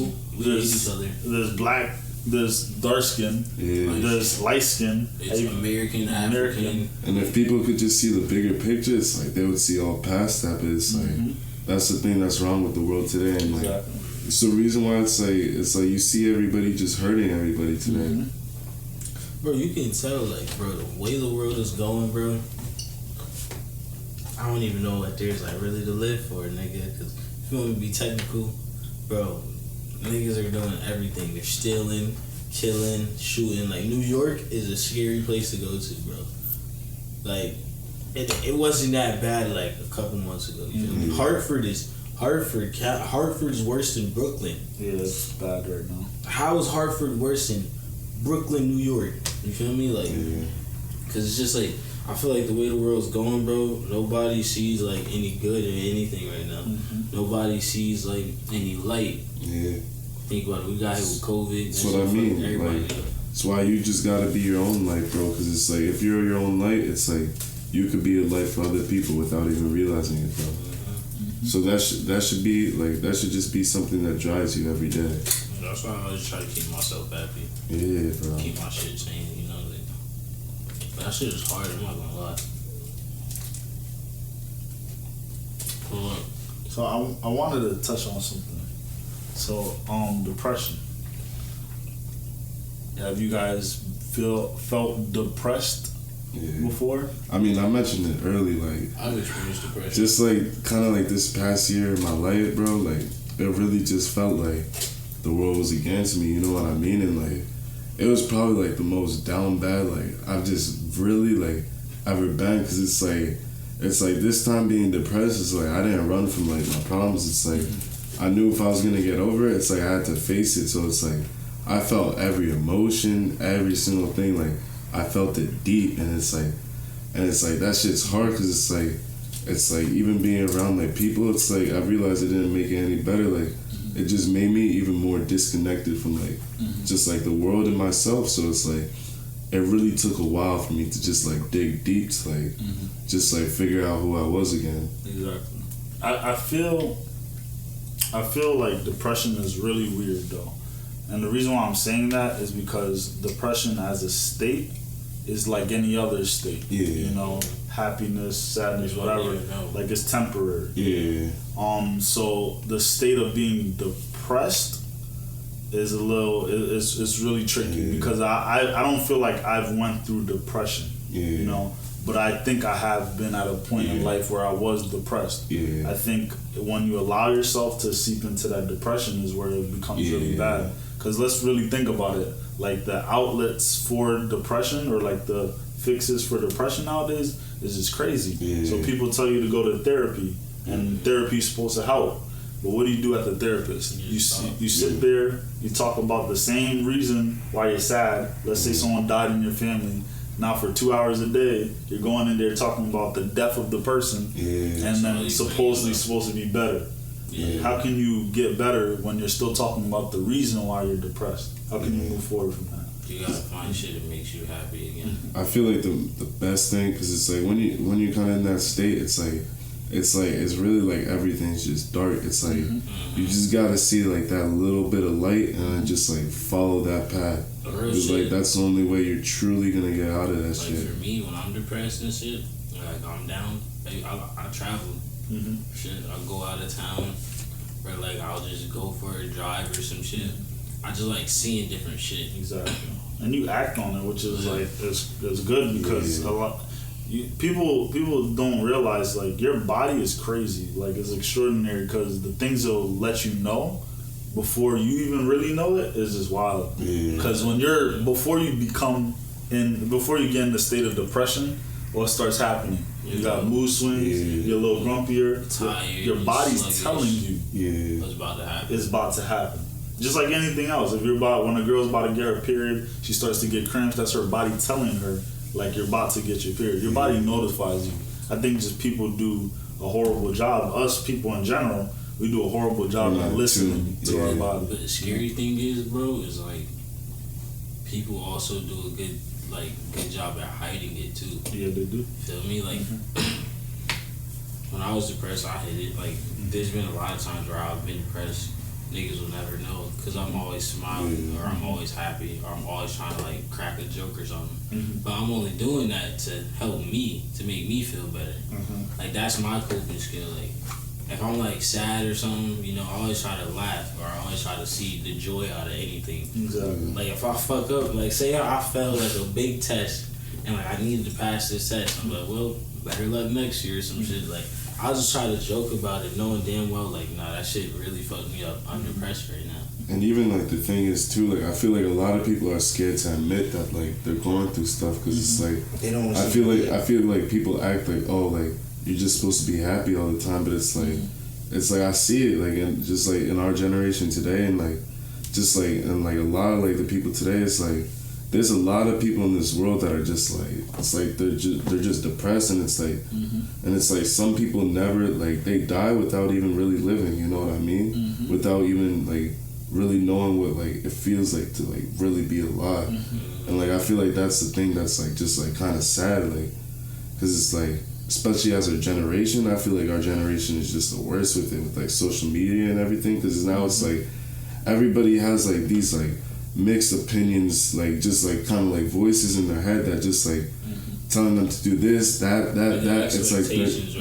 black. There's dark skin. There's light skin. It's American. And if people could just see the bigger picture, it's like they would see all past that. But it's like that's the thing that's wrong with the world today. And like it's the reason why it's like you see everybody just hurting everybody today. Bro, you can tell, like, bro, the way the world is going, bro. I don't even know what there's like really to live for, nigga. Because if you want to be technical, bro. Niggas are doing everything. They're stealing, killing, shooting. Like, New York is a scary place to go to, bro. Like, it wasn't that bad like a couple months ago. You feel me? Hartford is worse than Brooklyn. Yeah, it's bad right now. How is Hartford worse than Brooklyn, New York? You feel me? Like, because it's just like, I feel like the way the world's going, bro, nobody sees like any good in anything right now. Nobody sees like any light. Yeah. Think about it. We got hit with COVID. That's what I mean. Like, that's why you just gotta be your own light, bro. Because it's like if you're your own light, it's like you could be a light for other people without even realizing it, bro. So that should be like that should just be something that drives you every day. That's why I always try to keep myself happy. Yeah, bro. Keep my shit sane, you know. Like, that shit is hard. I'm not gonna lie. Hold up. So I wanted to touch on something. So, depression. Have you guys felt depressed before? I mean, I mentioned it early, like I've experienced depression. Just like kind of like this past year in my life, bro. Like it really just felt like the world was against me. You know what I mean? And like it was probably like the most down bad like I've just really like ever been. Cause it's like this time being depressed. It's like I didn't run from like my problems. It's like I knew if I was gonna get over it, it's like I had to face it. So it's like I felt every emotion, every single thing. Like I felt it deep, and it's like that shit's hard because it's like even being around like people, it's like I realized it didn't make it any better. Like it just made me even more disconnected from like just like the world and myself. So it's like it really took a while for me to just like dig deep to like just like figure out who I was again. Exactly. I feel like depression is really weird though, and the reason why I'm saying that is because depression as a state is like any other state. Yeah. You know, happiness, sadness, whatever. Like it's temporary. Yeah. So the state of being depressed is a little. It's really tricky because I don't feel like I've went through depression. Yeah. You know, but I think I have been at a point in life where I was depressed. Yeah. I think when you allow yourself to seep into that depression is where it becomes really bad. Because let's really think about it. Like the outlets for depression or like the fixes for depression nowadays is just crazy. Yeah. So people tell you to go to therapy, and therapy is supposed to help. But what do you do at the therapist? You sit there, you talk about the same reason why you're sad. Let's say someone died in your family. Now for 2 hours a day, you're going in there talking about the death of the person, and then it's supposedly supposed to be better. Yeah. How can you get better when you're still talking about the reason why you're depressed? How can you move forward from that? You gotta find shit that makes you happy again. I feel like the best thing, because it's like when you're kind of in that state, it's really like everything's just dark. It's like you just gotta see like that little bit of light and then just like follow that path. It's like that's the only way you're truly gonna get out of that like shit. For me, when I'm depressed and shit, like I'm down, I travel. Shit, I'll go out of town, or like I'll just go for a drive or some shit. I just like seeing different shit. Exactly, and you act on it, which is like it's good because a lot people don't realize like your body is crazy. Like it's extraordinary because the things it'll let you know before you even really know it is just wild. Because before you get in the state of depression, what starts happening? You got mood swings, you're a little grumpier, tired, your body's telling you what's about to happen. It's about to happen. Just like anything else. When a girl's about to get her period, she starts to get cramps, that's her body telling her like you're about to get your period. Your body notifies you. I think just people do a horrible job. Us people in general, we do a horrible job of listening to our body. But the scary thing is, bro, is like people also do a good job at hiding it too. Yeah, they do. Feel me? Like when I was depressed, I hid it. Like there's been a lot of times where I've been depressed. Niggas will never know because I'm always smiling or I'm always happy or I'm always trying to like crack a joke or something. But I'm only doing that to help me, to make me feel better. Like that's my coping skill. Like if I'm like sad or something, you know, I always try to laugh or I always try to see the joy out of anything. Exactly. Like if I fuck up, like say I failed like a big test and like I needed to pass this test, I'm like, well, better luck next year or some shit. Like I'll just try to joke about it, knowing damn well like, nah, that shit really fucked me up. I'm depressed right now. And even like the thing is too, like I feel like a lot of people are scared to admit that like they're going through stuff because it's like they don't. I feel like people act like, oh, like you're just supposed to be happy all the time, but it's like I see it like in our generation today, and like just like and like a lot of like the people today, it's like there's a lot of people in this world that are just like, it's like they're just depressed, and it's like and it's like some people never like they die without even really living, you know what I mean? Without even like really knowing what like it feels like to like really be alive. And like I feel like that's the thing that's like just like kind of sad, like because it's like especially as our generation, I feel like our generation is just the worst with it, with like social media and everything, because now it's like everybody has like these like mixed opinions, like just like kind of like voices in their head that just like telling them to do this, that. It's like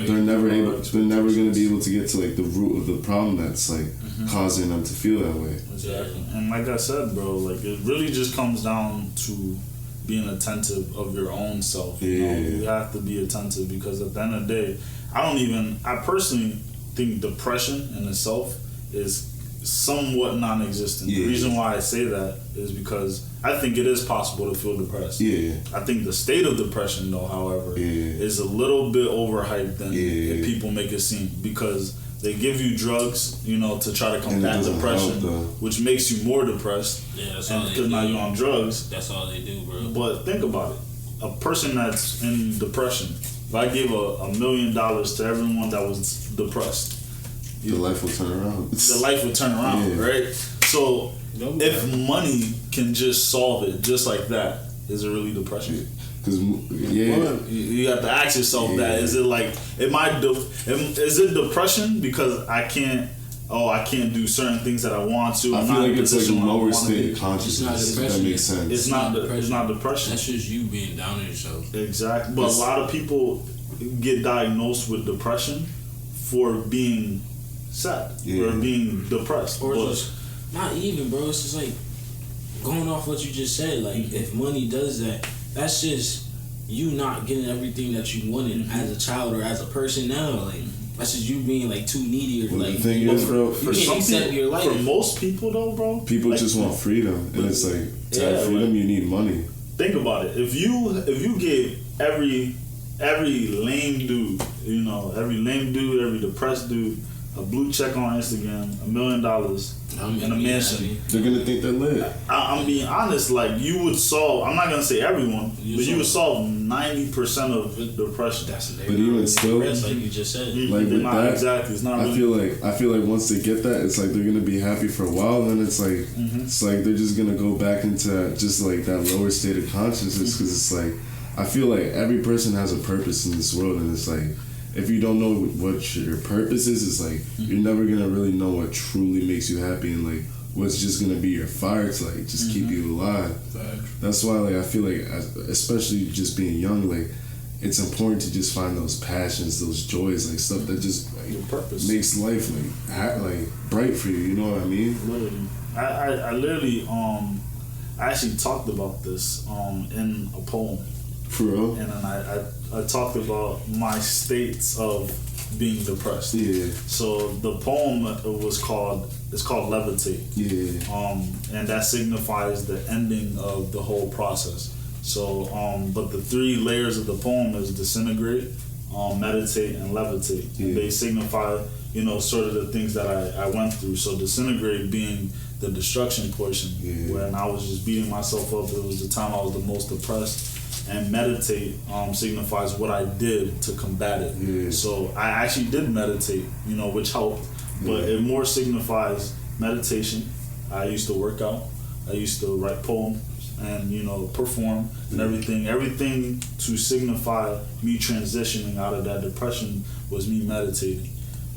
they're never going to be able to get to like the root of the problem that's like causing them to feel that way. Exactly. And like I said, bro, like it really just comes down to being attentive of your own self. You have to be attentive, because at the end of the day, I personally think depression in itself is somewhat non-existent. The reason why I say that is because I think it is possible to feel depressed. I think the state of depression, though, however, is a little bit overhyped than people make it seem, because they give you drugs, to try to combat depression, which makes you more depressed. Yeah, that's all they do. Because now you're on drugs. That's all they do, bro. But think about it. A person that's in depression, if I gave $1 million to everyone that was depressed, the life will turn around. The life will turn around, right? So if money can just solve it just like that, is it really depression? Because you have to ask yourself that. Is it like, is it depression because I can't do certain things that I want to? I feel like it's like a lower state of consciousness. If that makes sense. It's not depression. That's just you being down on yourself. Exactly. But a lot of people get diagnosed with depression for being sad, or being depressed, or just not even, bro. It's just like going off what you just said. Like, if money does that, that's just you not getting everything that you wanted as a child or as a person now. Like, that's just you being like too needy, or like. The thing is, bro, for some people, for most people though, bro, people like, just want freedom, and it's like to have freedom, you need money. Think about it. If you gave every lame dude, every depressed dude, a blue check on Instagram, $1 million, and a mansion, they're gonna think they're lit. I'm being honest. Like, you would solve. I'm not gonna say everyone, but you would solve 90% of depression. But even still, like you just said, like with that, exactly. It's not. I feel like once they get that, it's like they're gonna be happy for a while. Then it's like it's like they're just gonna go back into just like that lower state of consciousness, because it's like I feel like every person has a purpose in this world, and it's like, if you don't know what your purpose is, it's like you're never gonna really know what truly makes you happy, and like what's just gonna be your fire to like just keep you alive. That's why like I feel like, especially just being young, like it's important to just find those passions, those joys, like stuff that just like, your purpose makes life like bright for you. You know what I mean? Literally, I literally I actually talked about this in a poem. For real? And then I talked about my states of being depressed. Yeah. So the poem it's called Levitate. Yeah. And that signifies the ending of the whole process. So but the 3 layers of the poem is disintegrate, meditate, and levitate. Yeah. And they signify, sort of the things that I went through. So disintegrate being the destruction portion, when I was just beating myself up. It was the time I was the most depressed. And meditate signifies what I did to combat it. Yeah. So I actually did meditate, which helped, but it more signifies meditation. I used to work out. I used to write poems and, perform and everything. Everything to signify me transitioning out of that depression was me meditating.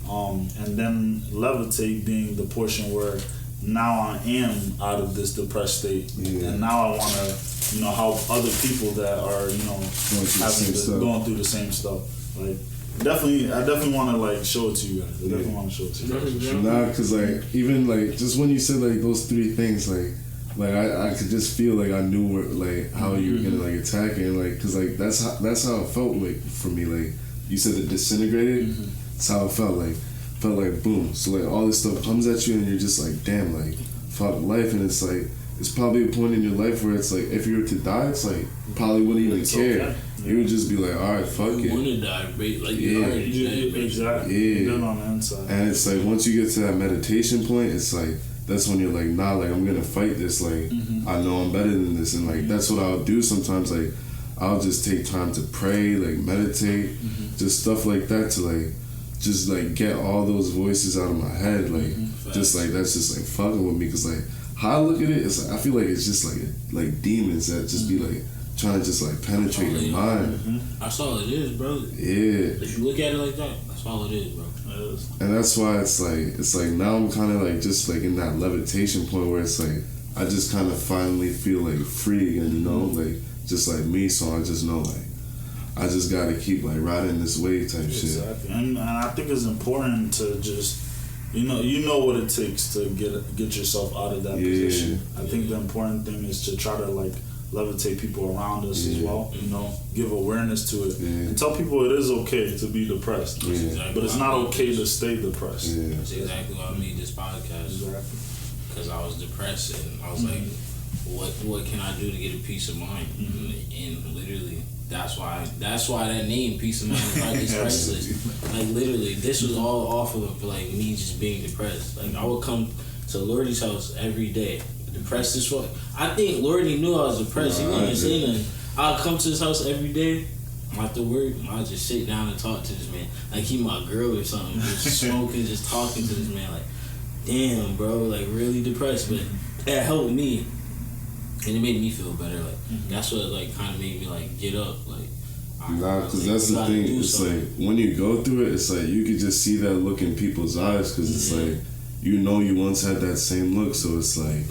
And then levitate being the portion where now I am out of this depressed state, and now I want to, help other people that are, going through the same stuff. Like, I definitely want to like show it to you guys. I definitely want to show it to you guys. Nah, cause like even like just when you said like those 3 things, like I could just feel like I knew where, like how you were gonna like attack it, and like cause like that's how it felt like for me. Like you said, it disintegrated. That's how it felt like. Felt like boom. So like all this stuff comes at you, and you're just like, damn, like fuck life. And it's like it's probably a point in your life where it's like if you were to die, it's like you probably wouldn't even care. Okay. You would just be like, all right, fuck it. You want to die, like you already dead. Exactly. Yeah. On the inside. And it's like once you get to that meditation point, it's like that's when you're like, nah, like I'm gonna fight this. Like I know I'm better than this, and like that's what I'll do sometimes. Like I'll just take time to pray, like meditate, just stuff like that to like. Just like get all those voices out of my head, like just like that's just like fucking with me, cause like how I look at it, it's like I feel like it's just like demons that just be like trying to just like penetrate your mind. That's all it is, bro. Yeah. If you look at it like that, that's all it is, bro. And that's why it's like now I'm kind of like just like in that levitation point where it's like I just kind of finally feel like free and like just like me, so I just know like. I just gotta keep like riding this wave type shit. Exactly, and I think it's important to just, you know what it takes to get yourself out of that position. I think the important thing is to try to like levitate people around us as well. You know, give awareness to it and tell people it is okay to be depressed, but it's not okay to stay depressed. That's exactly why I made this podcast. Because I was depressed and I was like, what can I do to get a peace of mind? And literally, that's why that name, Peace of Mind, is priceless. Like literally, this was all off of like me just being depressed. Like I would come to Lordy's house every day, depressed as fuck. I think Lordy knew I was depressed. He wouldn't say nothing. I'd come to his house every day. After work, I'd just sit down and talk to this man. Like he my girl or something. Just smoking, just talking to this man. Like, damn, bro, like really depressed. But that helped me. And it made me feel better. Like that's what like kind of made me like get up. Like because that's the thing. It's like when you go through it, it's like you could just see that look in people's eyes. Because it's like you once had that same look. So it's like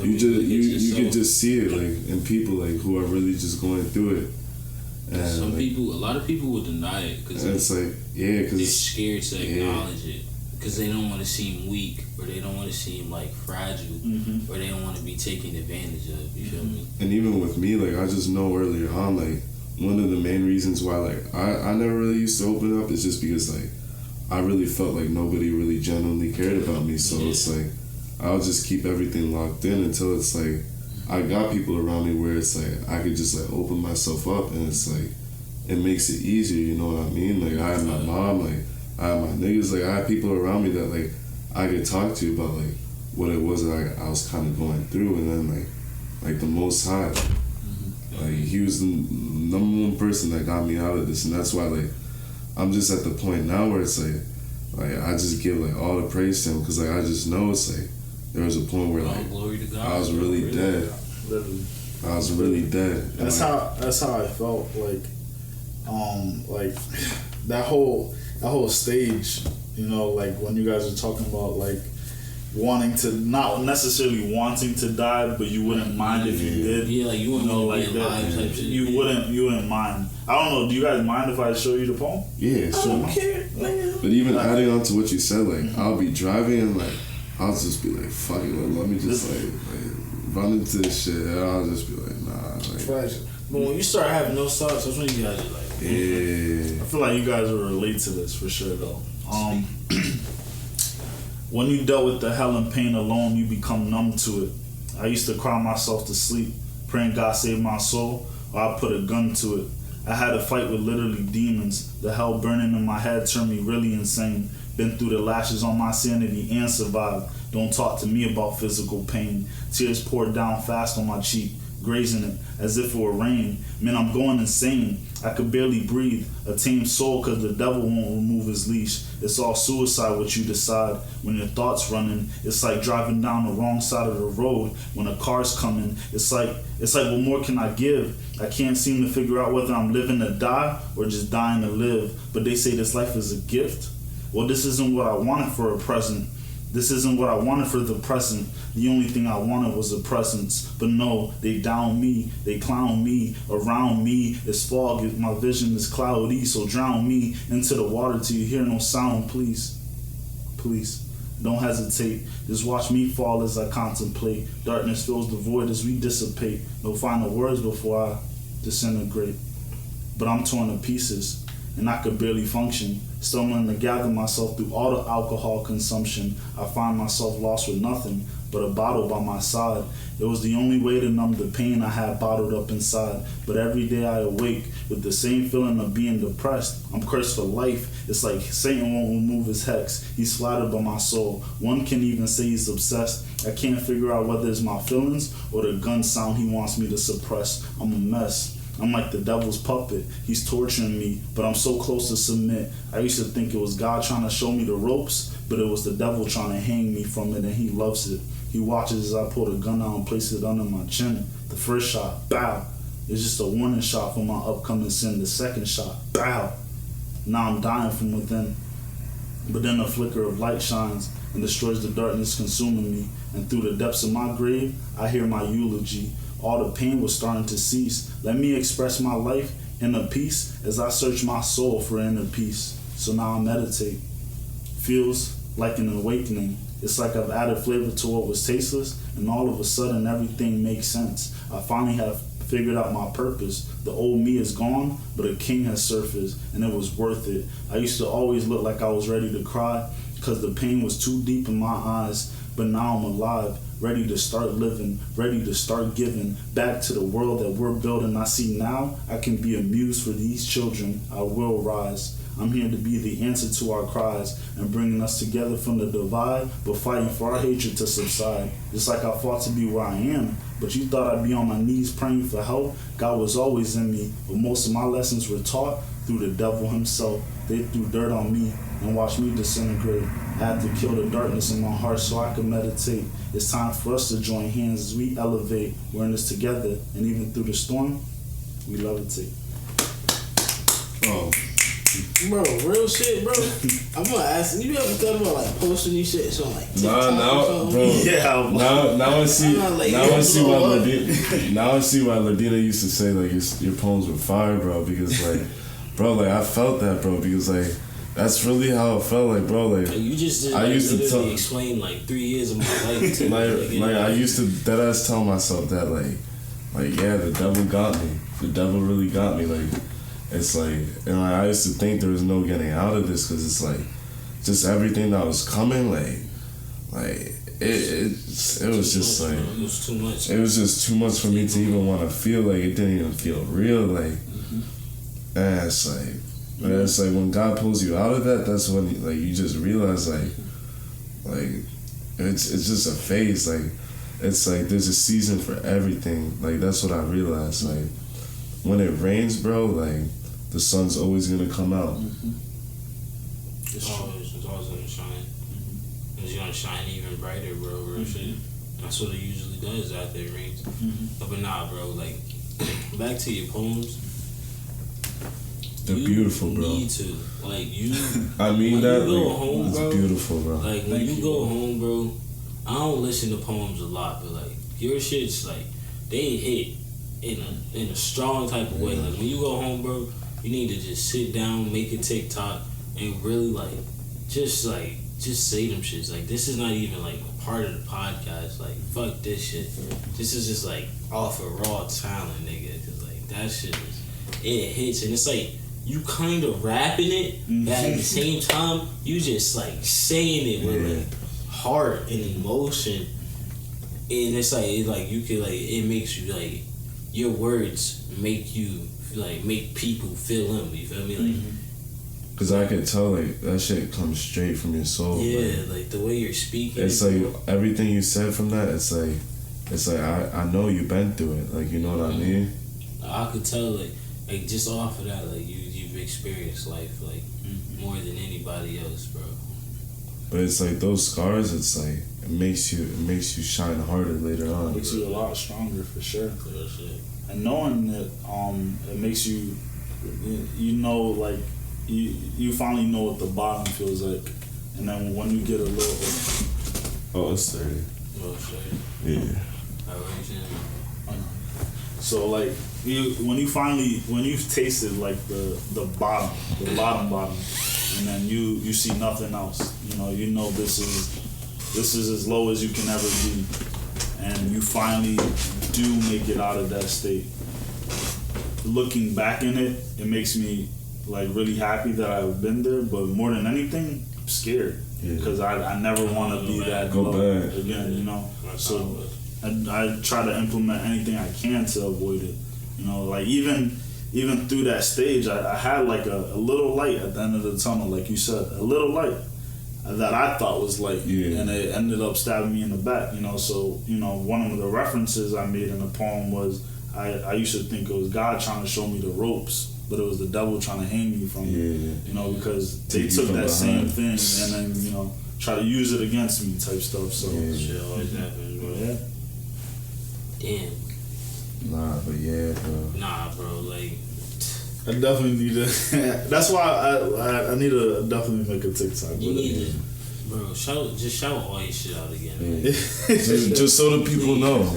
you could just see it like in people like who are really just going through it. And a lot of people will deny it because it's like because they're scared to acknowledge it. Because they don't want to seem weak, or they don't want to seem like fragile, or they don't want to be taken advantage of. You feel me? And even with me, like I just know earlier on, like one of the main reasons why like I never really used to open up is just because like I really felt like nobody really genuinely cared about me. So it's like I'll just keep everything locked in until it's like I got people around me where it's like I could just like open myself up, and it's like it makes it easier. You know what I mean? Like I have my mom, like. I have my niggas, like I have people around me that like I could talk to about like what it was that I was kind of going through, and then like the Most High, like he was the number one person that got me out of this, and that's why like I'm just at the point now where it's like I just give like all the praise to him because like I just know it's like there was a point where like I was really dead. I was really dead. That's how I felt like that whole stage, you know, like when you guys are talking about like wanting to, not necessarily wanting to die, but you wouldn't mind if you did. Yeah, like you wouldn't like alive type shit. You wouldn't mind. I don't know, do you guys mind if I show you the poem? Yeah, sure. I don't care, man. But even adding on to what you said, like I'll be driving and like I'll just be like, fuck it, let me just like run into this shit, and I'll just be like, nah. Like, but when you start having no thoughts, that's when you guys are like, yeah. I feel like you guys will relate to this for sure, though. When you dealt with the hell and pain alone, you become numb to it. I used to cry myself to sleep, praying God save my soul, or I put a gun to it. I had a fight with literally demons. The hell burning in my head turned me really insane. Been through the lashes on my sanity and survived. Don't talk to me about physical pain. Tears poured down fast on my cheek, grazing it as if it were rain. Man, I'm going insane. I could barely breathe. A tamed soul cause the devil won't remove his leash. It's all suicide what you decide. When your thoughts running, it's like driving down the wrong side of the road. When a car's coming, it's like what more can I give? I can't seem to figure out whether I'm living to die or just dying to live. But they say this life is a gift. Well, this isn't what I wanted for a present. This isn't what I wanted for the present. The only thing I wanted was a presence. But no, they down me, they clown me. Around me is fog, my vision is cloudy. So drown me into the water till you hear no sound, please. Please, don't hesitate. Just watch me fall as I contemplate. Darkness fills the void as we dissipate. No final words before I disintegrate. But I'm torn to pieces, and I could barely function. Stumbling to gather myself through all the alcohol consumption. I find myself lost with nothing but a bottle by my side. It was the only way to numb the pain I had bottled up inside. But every day I awake with the same feeling of being depressed. I'm cursed for life. It's like Satan won't remove his hex. He's flattered by my soul. One can even say he's obsessed. I can't figure out whether it's my feelings or the gun sound he wants me to suppress. I'm a mess. I'm like the devil's puppet. He's torturing me, but I'm so close to submit. I used to think it was God trying to show me the ropes, but it was the devil trying to hang me from it, and he loves it. He watches as I pull the gun out and place it under my chin. The first shot, bow. It's just a warning shot for my upcoming sin. The second shot, bow. Now I'm dying from within. But then a flicker of light shines and destroys the darkness consuming me. And through the depths of my grave, I hear my eulogy. All the pain was starting to cease. Let me express my life in a peace as I search my soul for inner peace. So now I meditate. Feels like an awakening. It's like I've added flavor to what was tasteless, and all of a sudden everything makes sense. I finally have figured out my purpose. The old me is gone, but a king has surfaced, and it was worth it. I used to always look like I was ready to cry, because the pain was too deep in my eyes. But now I'm alive, ready to start living, ready to start giving back to the world that we're building. I see now I can be a muse for these children. I will rise. I'm here to be the answer to our cries and bringing us together from the divide, but fighting for our hatred to subside. Just like I fought to be where I am, but you thought I'd be on my knees praying for help. God was always in me, but most of my lessons were taught through the devil himself. They threw dirt on me and watched me disintegrate. I had to kill the darkness in my heart so I could meditate. It's time for us to join hands as we elevate. We're in this together, and even through the storm, we levitate. Oh. Bro, real shit, bro. I'm gonna ask you. Ever thought about like posting these shit so like TikTok now, bro. Yeah. Now I see. Now I see why Ladina used to say like your poems were fire, bro. Because like, bro, like I felt that, bro. Because like that's really how it felt, like, bro. Like you just did. Like, I used to explain like 3 years of my life. To like I used to deadass tell myself that like yeah, the devil got me. The devil really got me. Like. It's like, and like, I used to think there was no getting out of this because it's like, just everything that was coming, like it was just like, it was too much. It was just too much for me to even want to feel. Like it didn't even feel real. Like, and it's like when God pulls you out of that, that's when like you just realize like it's just a phase. Like it's like there's a season for everything. Like that's what I realized. Like when it rains, bro, like the sun's always gonna come out. It's always gonna shine. It's gonna shine even brighter, bro. Real shit. That's what it usually does after it rains. But nah, bro. Like back to your poems. They're beautiful, bro. You need to like you. I mean that. You go home, it's bro, beautiful, bro. Like when you go home, bro. I don't listen to poems a lot, but like your shits, like they hit in a strong type of way. Like when you go home, bro, you need to just sit down, make a TikTok, and really just say them shits. Like this is not even like a part of the podcast. Like fuck this shit. This is just like off of raw talent, nigga. Cause like that shit it hits, and it's like you kind of rapping it, but at the same time you just like saying it with like heart and emotion, and it's like you can like it makes you like. Your words make you like make people feel them. You feel me? Like, cause I can tell like that shit comes straight from your soul. Yeah, like the way you're speaking. It's like everything you said from that. It's like I know you've been through it. Like you know what I mean? I could tell like just off of that, like you've experienced life like more than anybody else, bro. But it's like those scars. It's like it makes you shine harder later on. It makes you a lot stronger for sure. And knowing that it makes you know like you finally know what the bottom feels like, and then when you get a little it's 30. Oh shit. Yeah. So like when you've tasted like the bottom, and then you see nothing else. You know this is as low as you can ever be, and you finally do make it out of that state. Looking back in it, it makes me like really happy that I've been there, but more than anything, I'm scared because I never want to be that low again. So I try to implement anything I can to avoid it. Like even through that stage, I had like a little light at the end of the tunnel, like you said, a little light that I thought was light, and it ended up stabbing me in the back. So one of the references I made in the poem was I used to think it was God trying to show me the ropes, but it was the devil trying to hang me from it. Because they took that same thing and then try to use it against me type stuff. So shit always happens, bro. Damn. Nah, but yeah, bro. Nah, bro. Like, I definitely need to. That's why I need to definitely make a TikTok. You need to, bro. Shout all your shit out again. Yeah. just so the people know.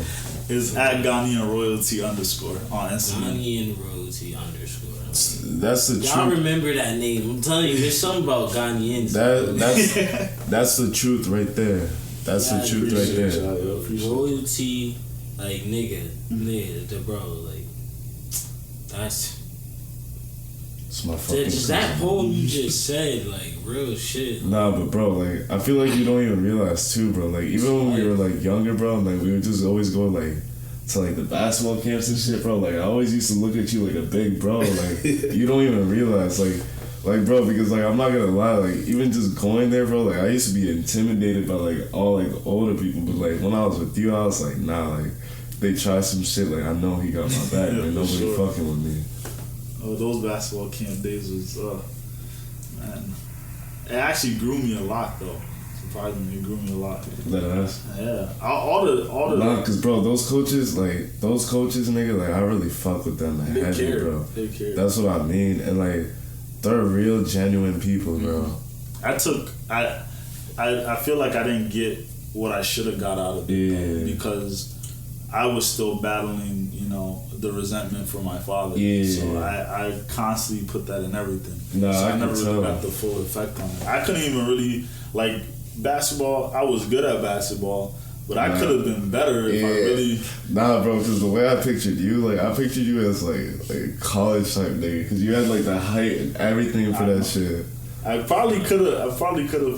It's at Ghanaian Royalty _ on Instagram. Ghanaian Royalty _ That's the truth. Y'all remember that name? I'm telling you, there's something about Ghanaians. That's the truth right there. That's the truth right there. Royalty, like nigga, the bro, like It's my fucking that poem you just said, like, real shit. Nah, but bro, like, I feel like you don't even realize too, bro. Like, even when we were like younger, bro, like we would just always go like to like the basketball camps and shit, bro. Like, I always used to look at you like a big bro. Like, you don't even realize, like, bro, because like I'm not gonna lie, like even just going there, bro, like I used to be intimidated by like all like the older people, but like when I was with you, I was like, nah, like they try some shit, like I know he got my back, like nobody fucking with me. Oh, those basketball camp days was, man, it actually grew me a lot though. Surprisingly, it grew me a lot. Yeah, all the. Nah, cause bro, those coaches, nigga, like I really fuck with them, like heavy, bro. They care. That's what I mean, and like they're real, genuine people, bro. I feel like I didn't get what I should have got out of it though, because I was still battling, you know, the resentment for my father. Yeah. So I constantly put that in everything. No, so I never really really got the full effect on it. I couldn't even really, like, basketball, I was good at basketball, but I could have been better if I really... Nah, bro, because the way I pictured you, like, I pictured you as, like a college type nigga, because you had, like, the height and everything for that shit. I probably could have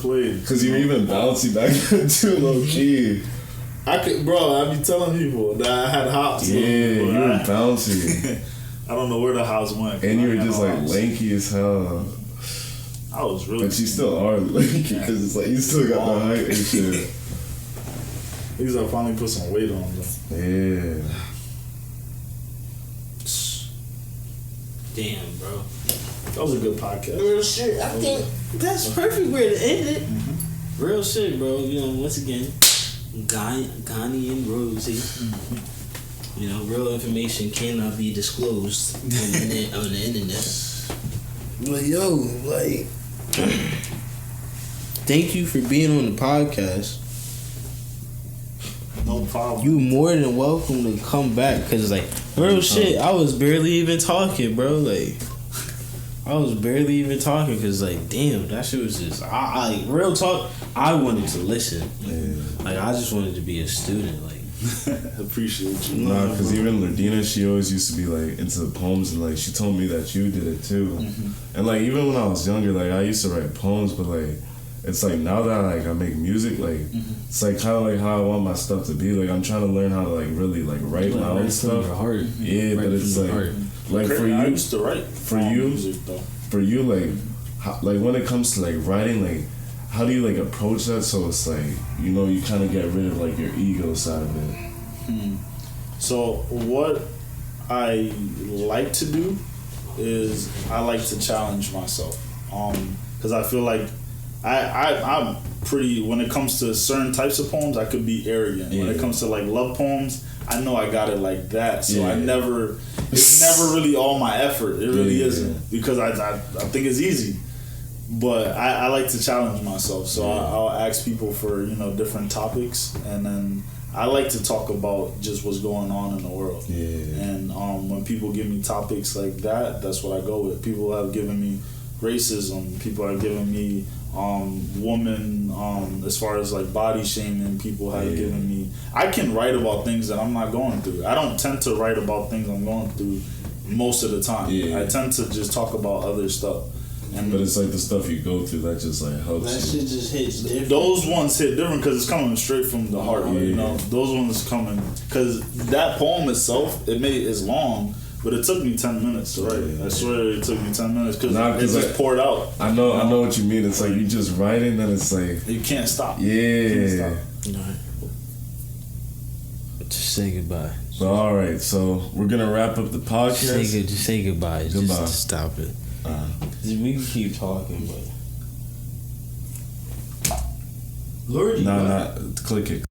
played. Because you were even bouncy back then, too, low-key. I be telling people that I had hops. Yeah, you were bouncy. I don't know where the house went. And you were just, like, lanky as hell. I was really... But you still are lanky, because it's like, you still got the height and shit. These I finally put some weight on them. Yeah. Damn, bro. That was a good podcast. Real shit. I think that's perfect way to end it. Mm-hmm. Real shit, bro. You know, once again, Ghani and Rosie. Mm-hmm. You know, real information cannot be disclosed on the internet. But yo, like, thank you for being on the podcast. No problem. You more than welcome to come back, cause like real shit, I was barely even talking, bro. Like I was barely even talking, cause like damn, that shit was just I real talk. I wanted to listen, like I just wanted to be a student, like. Appreciate you. Nah, cause even Ladina, she always used to be like into the poems, and like she told me that you did it too. Mm-hmm. And like even when I was younger, like I used to write poems, but like it's like now that like I make music, like it's like kind of like how I want my stuff to be. Like I'm trying to learn how to like really like write my own stuff. Heart. Yeah, but it's like for you, I used to write for you, music, though. For you, like like when it comes to like writing, like how do you like approach that so it's like, you know, you kind of get rid of like your ego side of it? So what I like to do is I like to challenge myself, because I feel like I'm pretty, when it comes to certain types of poems, I could be arrogant. When it comes to like love poems, I know I got it like that, so it's never really all my effort. It really isn't, because I think it's easy. But I like to challenge myself, so I'll ask people for, you know, different topics, and then I like to talk about just what's going on in the world. Yeah. And when people give me topics like that, that's what I go with. People have given me racism. People have given me woman, as far as like body shaming. People have given me. I can write about things that I'm not going through. I don't tend to write about things I'm going through most of the time. Yeah. I tend to just talk about other stuff. But it's like the stuff you go through that just like helps that you. That shit just hits different. Those ones hit different because it's coming straight from the heart. You know, those ones coming, because that poem itself, it's long, but it took me 10 minutes to write. I swear it took me 10 minutes because it just poured out. I know what you mean. It's like you just writing, then it's like you can't stop. Yeah. You can't stop. All right. Just say goodbye. So all right, so we're gonna wrap up the podcast. Just say goodbye. Goodbye. Just stop it. We can keep talking, but Lord, click it.